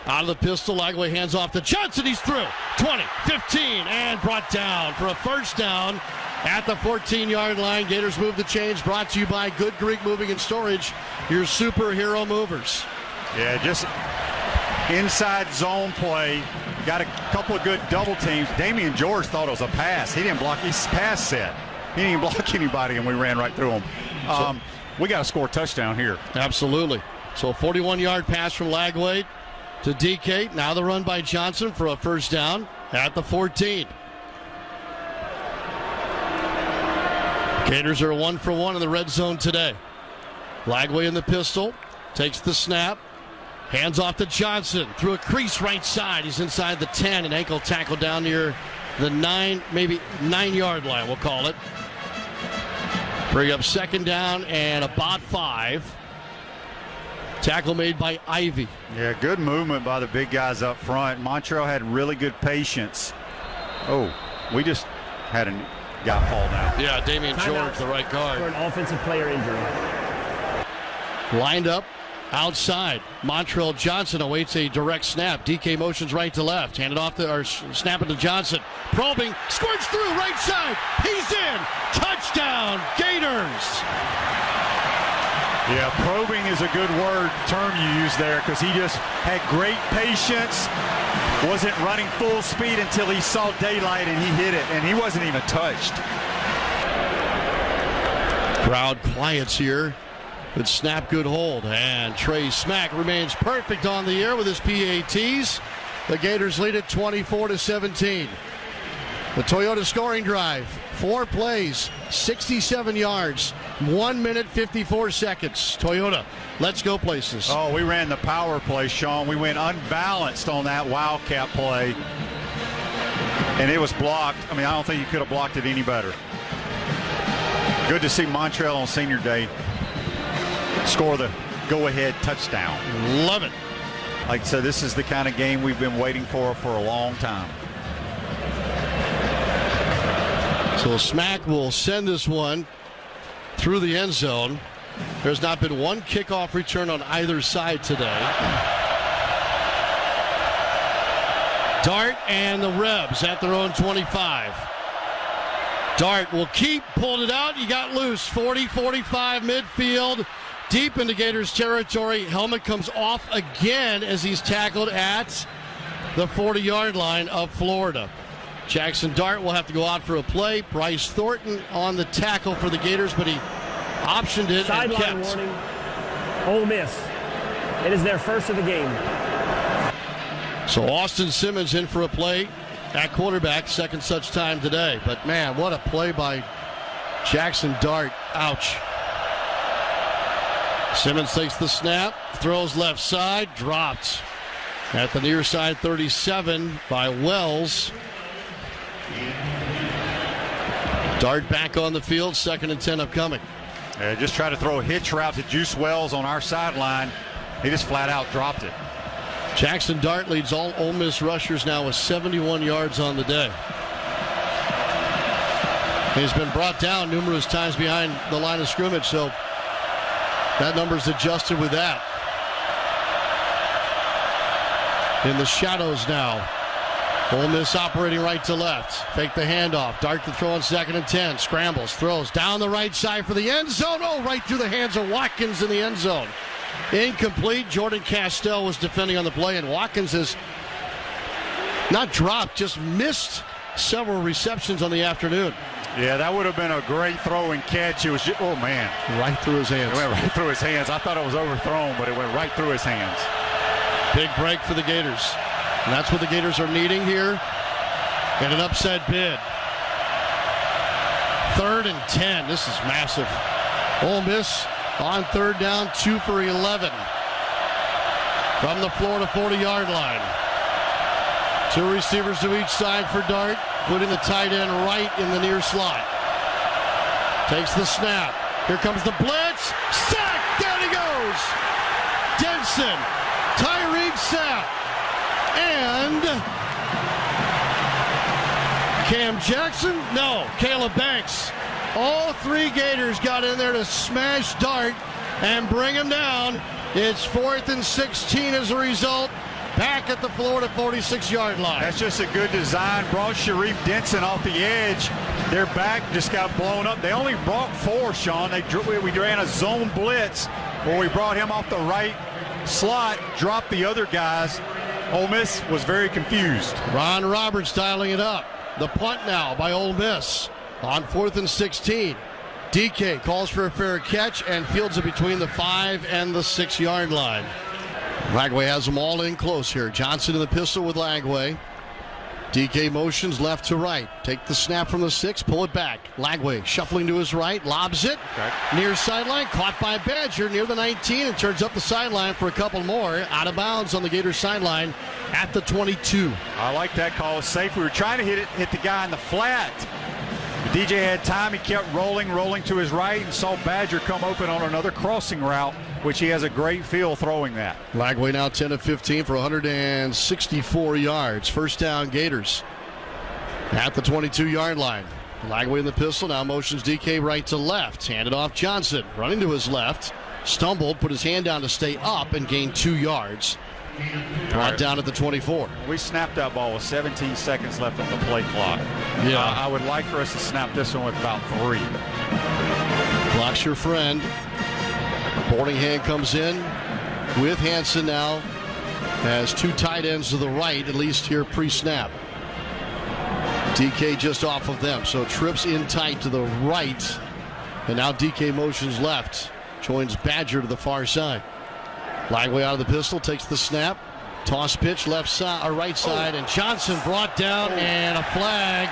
Out of the pistol, Lagway hands off to Johnson. He's through. 20, 15, and brought down for a first down at the 14-yard line. Gators move the chains, brought to you by Good Greek Moving and Storage, your superhero movers. Yeah, just inside zone play. Got a couple of good double teams. Damian George thought it was a pass. He didn't block his pass set. He didn't block anybody, and we ran right through him. We got to score a touchdown here. Absolutely. So a 41-yard pass from Lagway to DK. Now the run by Johnson for a first down at the 14. Gators are 1 for 1 in the red zone today. Lagway in the pistol. Takes the snap. Hands off to Johnson. Through a crease right side. He's inside the 10. An ankle tackle down near the 9-yard line, we'll call it. Bring up second down and about 5. Tackle made by Ivy. Yeah, good movement by the big guys up front. Montreal had really good patience. Oh, we just had a guy fall down. Yeah, Damian George, the right guard. For an offensive player injury. Lined up outside. Montreal Johnson awaits a direct snap. DK motions right to left. Handed off to, or snap it to Johnson. Probing, squirts through right side. He's in. Touchdown, Gators. Yeah, probing is a good term you use there, because he just had great patience. Wasn't running full speed until he saw daylight and he hit it, and he wasn't even touched. Crowd quiets here. Good snap, good hold. And Trey Smack remains perfect on the air with his PATs. The Gators lead it 24-17. The Toyota scoring drive. 4 plays, 67 yards, 1 minute, 54 seconds. Toyota, let's go places. Oh, we ran the power play, Sean. We went unbalanced on that Wildcat play. And it was blocked. I mean, I don't think you could have blocked it any better. Good to see Montreal on senior day score the go-ahead touchdown. Love it. Like I said, this is the kind of game we've been waiting for a long time. So Smack will send this one through the end zone. There's not been one kickoff return on either side today. Dart and the Rebs at their own 25. Dart will keep, pulled it out. You got loose. 40, 45 midfield. Deep into Gators territory. Helmet comes off again as he's tackled at the 40-yard line of Florida. Jackson Dart will have to go out for a play. Bryce Thornton on the tackle for the Gators, but he optioned it and kept. Sideline warning. Ole Miss. It is their first of the game. So Austin Simmons in for a play at quarterback, second such time today. But man, what a play by Jackson Dart. Ouch. Simmons takes the snap, throws left side, dropped at the near side 37 by Wells. Dart back on the field, 2nd and 10 upcoming. Just try to throw a hitch route to Juice Wells on our sideline. He just flat out dropped it. Jackson Dart leads all Ole Miss rushers now with 71 yards on the day. He's been brought down numerous times behind the line of scrimmage, so that number's adjusted with that. In the shadows now. Ole Miss operating right to left. Fake the handoff. Dart to throw on 2nd and 10. Scrambles, throws down the right side for the end zone. Oh, right through the hands of Watkins in the end zone. Incomplete. Jordan Castell was defending on the play, and Watkins has not dropped, just missed several receptions on the afternoon. Yeah, that would have been a great throw and catch. It was just, oh man. Right through his hands. It went right through his hands. I thought it was overthrown, but it went right through his hands. Big break for the Gators. And that's what the Gators are needing here in an upset bid. 3rd and 10. This is massive. Ole Miss on 3rd down, 2 for 11 from the Florida 40-yard line. Two receivers to each side for Dart, putting the tight end right in the near slot. Takes the snap. Here comes the blitz. Sack! Down he goes! Denson, Tyreek Sapp, and Cam Jackson? No, Caleb Banks. All three Gators got in there to smash Dart and bring him down. It's 4th and 16 as a result. Back at the Florida 46-yard line. That's just a good design. Brought Sharif Denson off the edge. Their back just got blown up. They only brought 4, Sean. We ran a zone blitz where we brought him off the right slot, dropped the other guys. Ole Miss was very confused. Ron Roberts dialing it up. The punt now by Ole Miss on 4th and 16. DK calls for a fair catch and fields it between the 5 and the 6-yard line. Lagway has them all in close here. Johnson in the pistol with Lagway. DK motions left to right. Take the snap from the 6, pull it back. Lagway shuffling to his right, lobs it. Okay. Near sideline, caught by Badger near the 19 and turns up the sideline for a couple more. Out of bounds on the Gators sideline at the 22. I like that call. It's safe. We were trying to hit the guy in the flat. DJ had time. He kept rolling to his right and saw Badger come open on another crossing route, which he has a great feel throwing that. Lagway now 10 of 15 for 164 yards. First down Gators at the 22-yard line. Lagway in the pistol, now motions DK right to left. Handed off Johnson, running to his left. Stumbled, put his hand down to stay up and gained 2 yards. Brought down at the 24. We snapped that ball with 17 seconds left on the play clock. Yeah. I would like for us to snap this one with about 3. Clock's your friend. Boardingham comes in with Hansen now. Has 2 tight ends to the right, at least here pre-snap. DK just off of them, so trips in tight to the right. And now DK motions left. Joins Badger to the far side. Lagway out of the pistol, takes the snap. Toss pitch left side or right side, and Johnson brought down and a flag.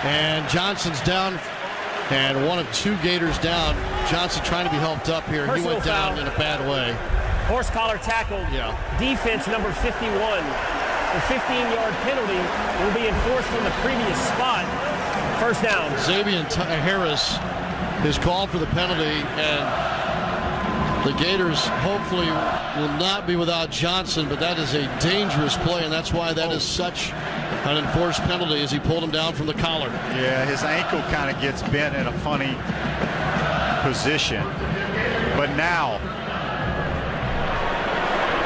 And Johnson's down, and 1 of 2 Gators down. Johnson trying to be helped up here. Personal he went down foul. in a bad way. Horse collar tackled. Yeah. Defense number 51. The 15-yard penalty will be enforced from the previous spot. First down. Xavier Harris is called for the penalty, and the Gators hopefully will not be without Johnson, but that is a dangerous play, and that's why that is such an enforced penalty as he pulled him down from the collar. Yeah, his ankle kind of gets bent in a funny position. But now,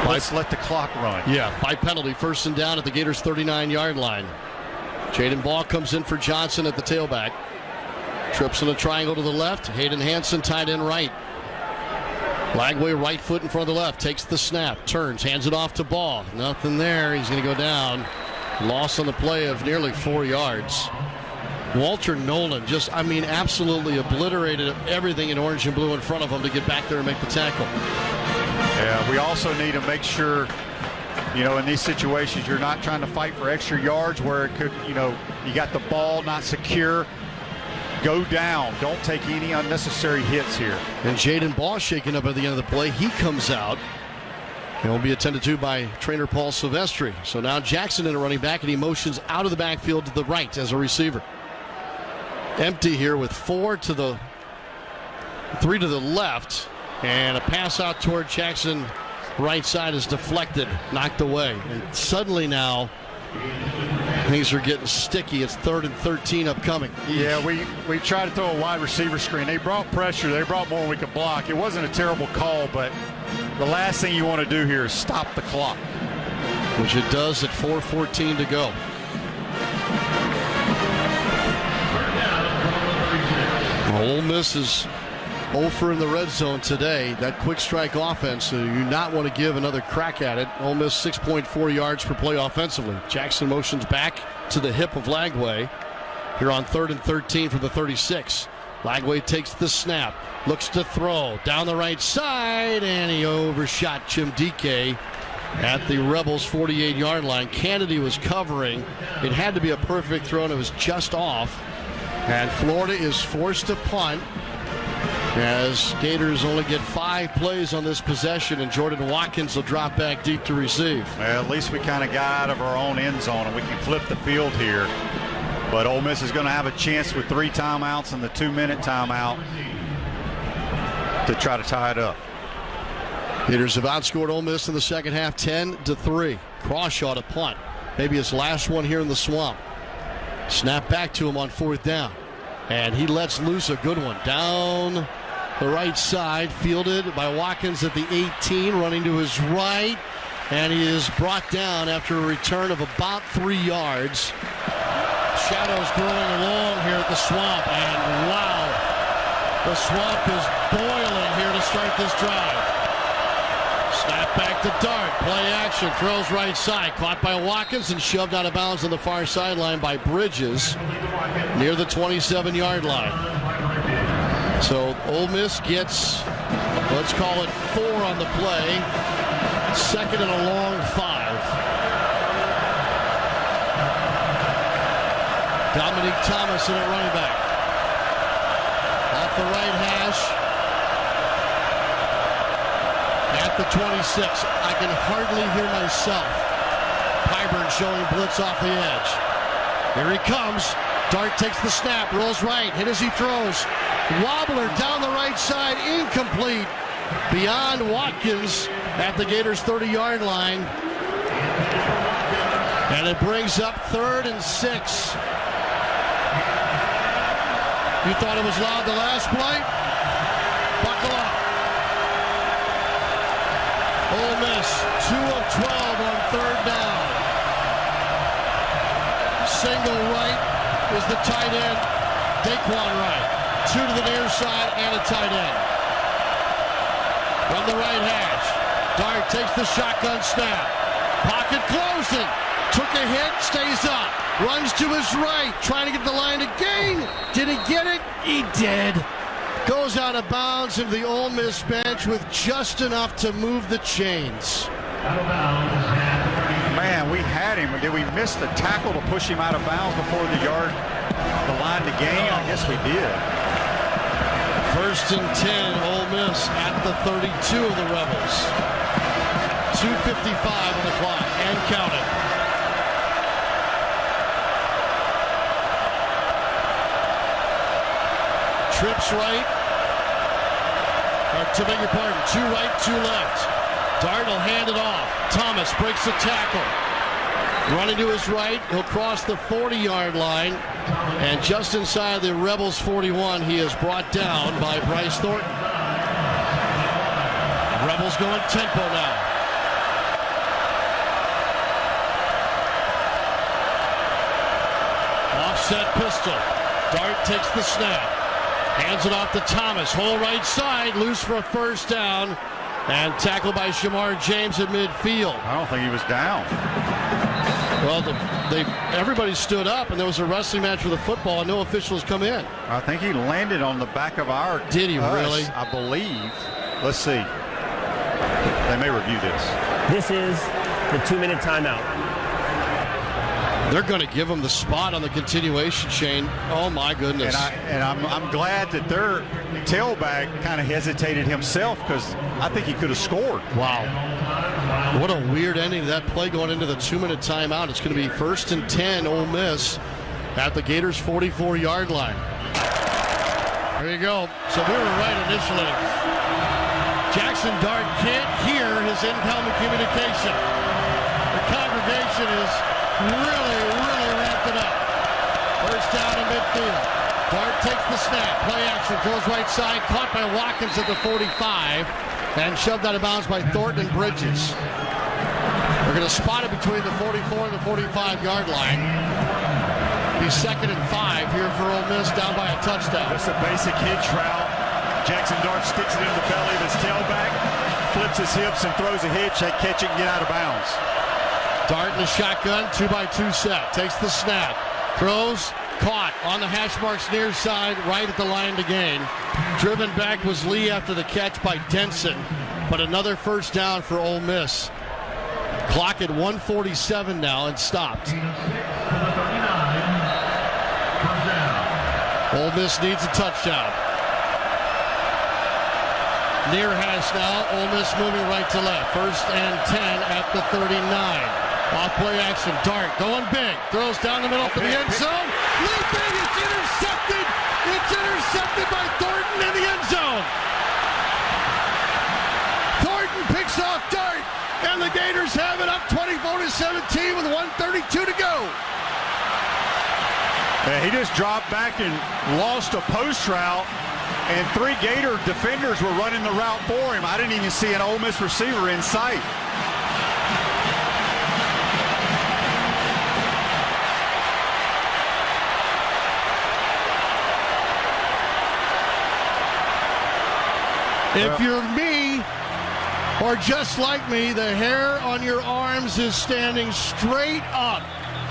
let's let the clock run. Yeah, by penalty, first and down at the Gators' 39-yard line. Jaden Ball comes in for Johnson at the tailback. Trips in a triangle to the left. Hayden Hansen tight end right. Lagway right foot in front of the left, takes the snap, turns, hands it off to Ball. Nothing there. He's going to go down. Loss on the play of nearly 4 yards. Walter Nolan just, absolutely obliterated everything in orange and blue in front of him to get back there and make the tackle. Yeah, we also need to make sure, in these situations, you're not trying to fight for extra yards where it could, you got the ball not secure. Go down. Don't take any unnecessary hits here. And Jaden Ball shaken up at the end of the play. He comes out and will be attended to by trainer Paul Silvestri. So now Jackson in a running back, and he motions out of the backfield to the right as a receiver. Empty here with 3 to the left, and a pass out toward Jackson right side is deflected, knocked away. And suddenly now things are getting sticky. It's 3rd and 13 upcoming. Yeah, we tried to throw a wide receiver screen. They brought pressure. They brought more than we could block. It wasn't a terrible call, but the last thing you want to do here is stop the clock. Which it does at 4:14 to go. Ole Miss is 0 in the red zone today. That quick strike offense, so you not want to give another crack at it. Ole Miss 6.4 yards per play offensively. Jackson motions back to the hip of Lagway here on 3rd and 13 for the 36. Lagway takes the snap, looks to throw down the right side, and he overshot Jim DK at the Rebels 48-yard line. Kennedy was covering. It had to be a perfect throw, and it was just off. And Florida is forced to punt. As Gators only get 5 plays on this possession, and Jordan Watkins will drop back deep to receive. Well, at least we kind of got out of our own end zone, and we can flip the field here. But Ole Miss is going to have a chance with 3 timeouts and the 2-minute timeout to try to tie it up. Gators have outscored Ole Miss in the second half 10-3. Crawshaw to punt. Maybe his last one here in the swamp. Snap back to him on 4th down. And he lets loose a good one down the right side, fielded by Watkins at the 18, running to his right, and he is brought down after a return of about 3 yards. Shadows growing along here at the swamp, and wow, the swamp is boiling here to start this drive. Snap back to Dart, play action, throws right side, caught by Watkins and shoved out of bounds on the far sideline by Bridges near the 27-yard line. So Ole Miss gets, let's call it 4 on the play, 2nd and a long 5. Dominique Thomas in at running back. Off the right hash. At the 26, I can hardly hear myself. Pyburn showing blitz off the edge. Here he comes. Dart takes the snap, rolls right, hit as he throws. Wobbler down the right side, incomplete. Beyond Watkins at the Gators' 30-yard line. And it brings up 3rd and 6. You thought it was loud the last play? Buckle up. Ole Miss, 2 of 12 on 3rd down. Single right is the tight end, Daquan Wright. 2 to the near side and a tight end. From the right hash, Dart takes the shotgun snap. Pocket closing. Took a hit, stays up. Runs to his right, trying to get the line to gain. Did he get it? He did. Goes out of bounds into the Ole Miss bench with just enough to move the chains. Man, we had him. Did we miss the tackle to push him out of bounds before the line to gain? I guess we did. 1st and 10, Ole Miss at the 32 of the Rebels. 2:55 on the clock and counting. Trips right. To beg your pardon, 2 right, 2 left. Dart will hand it off. Thomas breaks the tackle. Running to his right, he'll cross the 40-yard line. And just inside the Rebels 41, he is brought down by Bryce Thornton. Rebels going tempo now. Offset pistol. Dart takes the snap. Hands it off to Thomas. Whole right side, loose for a 1st down. And tackled by Shamar James at midfield. I don't think he was down. Well, everybody stood up, and there was a wrestling match for the football, and no officials come in. I think he landed on the back of our. Did he really? I believe. Let's see. They may review this. This is the 2-minute timeout. They're going to give him the spot on the continuation, Shane. Oh, my goodness. And I'm glad that their tailback kind of hesitated himself, because I think he could have scored. Wow. What a weird ending to that play going into the 2-minute timeout. It's going to be 1st and 10, Ole Miss at the Gators' 44-yard line. There you go. So we were right initially. Jackson Dart can't hear his incoming communication. The congregation is really ramped it up. 1st down in midfield. Dart takes the snap. Play action. Goes right side. Caught by Watkins at the 45. And shoved out of bounds by Thornton and Bridges. They're going to spot it between the 44 and the 45-yard line. Be 2nd and 5 here for Ole Miss, down by a touchdown. That's a basic hitch route. Jackson Dart sticks it in the belly of his tailback, flips his hips and throws a hitch. They catch it and get out of bounds. Dart in the shotgun, 2-by-2 set. Takes the snap. Throws, caught on the hash marks near side, right at the line to gain. Driven back was Lee after the catch by Denson, but another 1st down for Ole Miss. Clock at 1:47 now and stopped. Ole Miss needs a touchdown. Near hash now. Ole Miss moving right to left. 1st and 10 at the 39. Off play action. Dart going big. Throws down the middle for the end zone. Leaping. It's intercepted. It's intercepted by Thornton in the end zone. Thornton picks off Dart. And the Gators have it up 24-17 with 1:32 to go. Yeah, he just dropped back and lost a post route, and 3 Gator defenders were running the route for him. I didn't even see an Ole Miss receiver in sight. If you're me, or just like me, the hair on your arms is standing straight up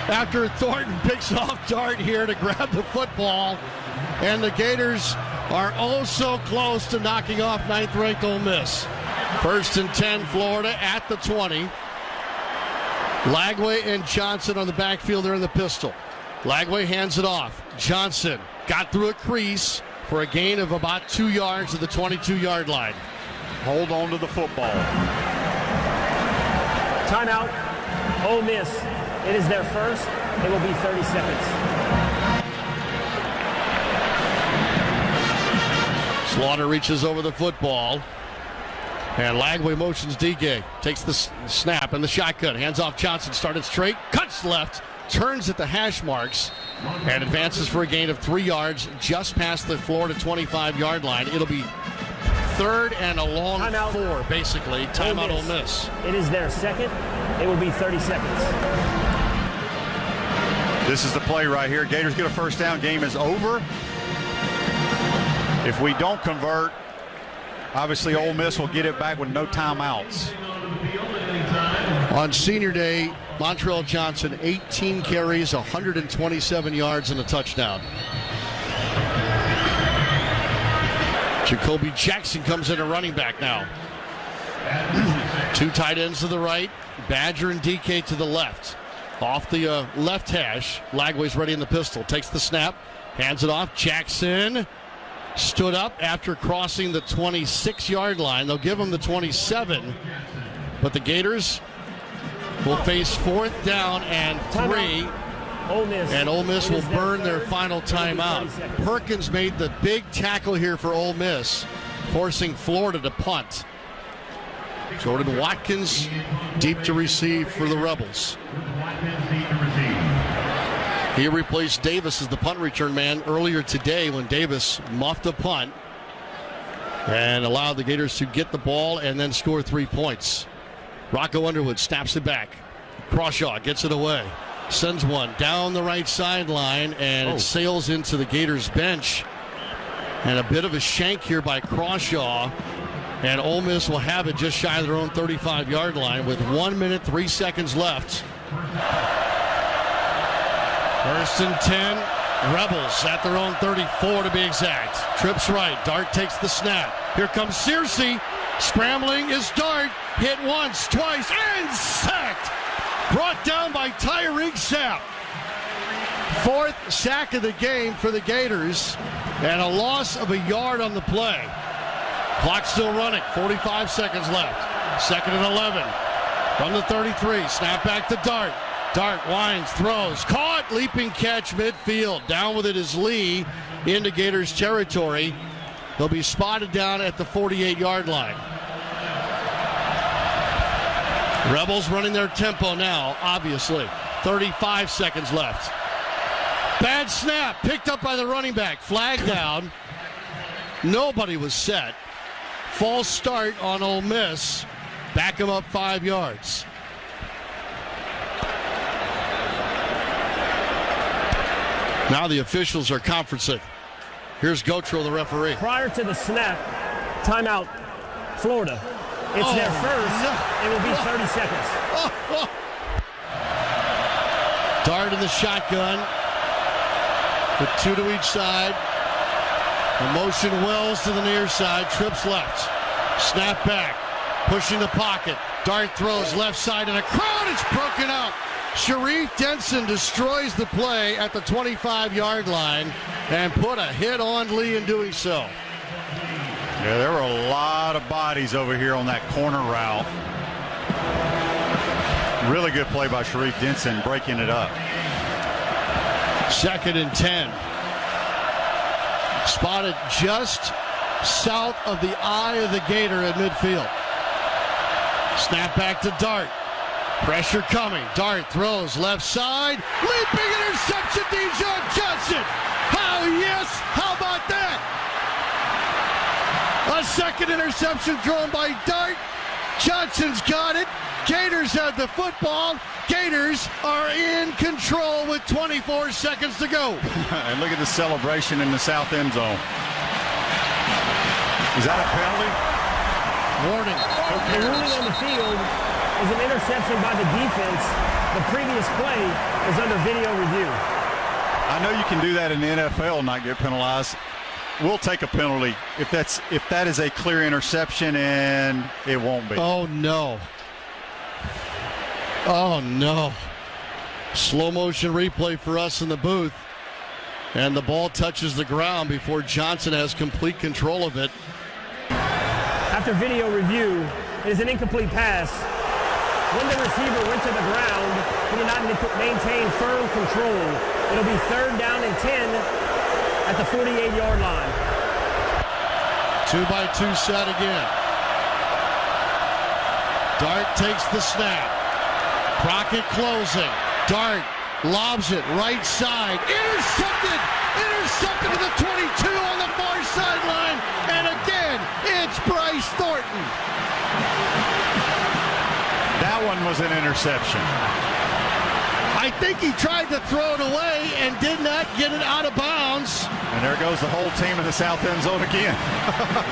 after Thornton picks off Dart here to grab the football. And the Gators are oh so close to knocking off 9th-ranked Ole Miss. 1st and 10, Florida at the 20. Lagway and Johnson on the backfield. They're in the pistol. Lagway hands it off. Johnson got through a crease for a gain of about 2 yards to the 22-yard line. Hold on to the football. Timeout. Ole Miss. It is their first. It will be 30 seconds. Slaughter reaches over the football. And Lagway motions DK. Takes the snap and the shotgun. Hands off Johnson. Started straight. Cuts left. Turns at the hash marks. And advances for a gain of 3 yards just past the Florida 25-yard line. It'll be 3rd and a long Timeout. 4, basically. Timeout Ole Miss. It is their second. It will be 30 seconds. This is the play right here. Gators get a first down. Game is over. If we don't convert, obviously Ole Miss will get it back with no timeouts. On senior day, Montrell Johnson, 18 carries, 127 yards, and a touchdown. Jacoby Jackson comes in a running back now. 2 tight ends to the right, Badger and DK to the left. Off the left hash, Lagway's ready in the pistol. Takes the snap, hands it off. Jackson stood up after crossing the 26-yard line. They'll give him the 27, but the Gators will face 4th down and 3. Ole Miss. And Ole Miss will burn their final timeout. Perkins made the big tackle here for Ole Miss, forcing Florida to punt. Jordan Watkins deep to receive for the Rebels. He replaced Davis as the punt return man earlier today when Davis muffed a punt and allowed the Gators to get the ball and then score 3 points. Rocco Underwood snaps it back. Crawshaw gets it away. Sends one down the right sideline, and it sails into the Gators bench. And a bit of a shank here by Crawshaw. And Ole Miss will have it just shy of their own 35-yard line with 1 minute, 3 seconds left. 1st and 10, Rebels at their own 34 to be exact. Trips right, Dart takes the snap. Here comes Searcy. Scrambling is Dart. Hit once, twice, and sacked. Brought down by Tyreek Sapp. 4th sack of the game for the Gators, and a loss of a yard on the play. Clock still running, 45 seconds left. 2nd and 11 from the 33. Snap back to Dart. Dart winds, throws, caught, leaping catch midfield. Down with it is Lee into Gators territory. They'll be spotted down at the 48-yard line. Rebels running their tempo now, obviously. 35 seconds left. Bad snap, picked up by the running back. Flag down. Nobody was set. False start on Ole Miss. Back him up 5 yards. Now the officials are conferencing. Here's Gotro, the referee. Prior to the snap, timeout, Florida. It's their first. No. It will be 30 seconds. Dart in the shotgun. With 2 to each side. The motion Wells to the near side. Trips left. Snap back. Pushing the pocket. Dart throws left side, and a crowd is broken up. Sharif Denson destroys the play at the 25-yard line and put a hit on Lee in doing so. Yeah, there were a lot of bodies over here on that corner route. Really good play by Sharif Denson, breaking it up. 2nd and 10. Spotted just south of the eye of the Gator at midfield. Snap back to Dart. Pressure coming. Dart throws left side. Leaping interception, Dijon Johnson. How yes, how about that? A second interception thrown by Dart. Johnson's got it. Gators have the football. Gators are in control with 24 seconds to go. And look at the celebration in the south end zone. Is that a penalty? Warning. The ruling on the field is an interception by the defense. The previous play is under video review. I know you can do that in the NFL and not get penalized. We'll take a penalty if that is a clear interception, and it won't be. Oh no. Oh no. Slow motion replay for us in the booth. And the ball touches the ground before Johnson has complete control of it. After video review, it is an incomplete pass. When the receiver went to the ground, he did not maintain firm control. It'll be 3rd down and 10 at the 48-yard line. 2-by-2 set again. Dart takes the snap. Crockett closing. Dart lobs it right side. Intercepted! Intercepted to the 22 on the far sideline. And again, it's Bryce Thornton. That one was an interception. I think he tried to throw it away and did not get it out of bounds. And there goes the whole team in the south end zone again.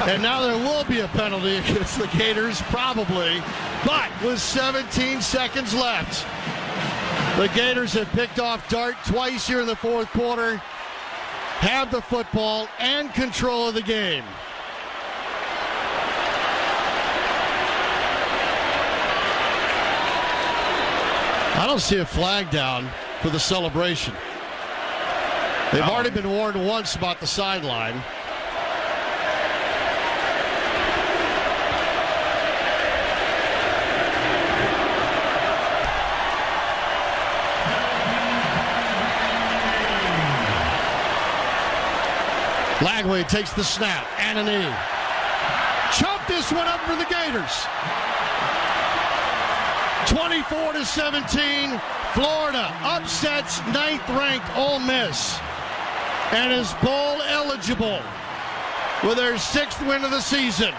And now there will be a penalty against the Gators, probably. But with 17 seconds left, the Gators have picked off Dart twice here in the 4th quarter, have the football and control of the game. I don't see a flag down for the celebration. They've already been warned once about the sideline. Lagway takes the snap and a knee. Chop this one up for the Gators. 24-17, Florida upsets 9th-ranked Ole Miss and is bowl eligible with their 6th win of the season.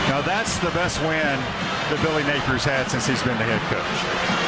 Now that's the best win that Billy Napier's had since he's been the head coach.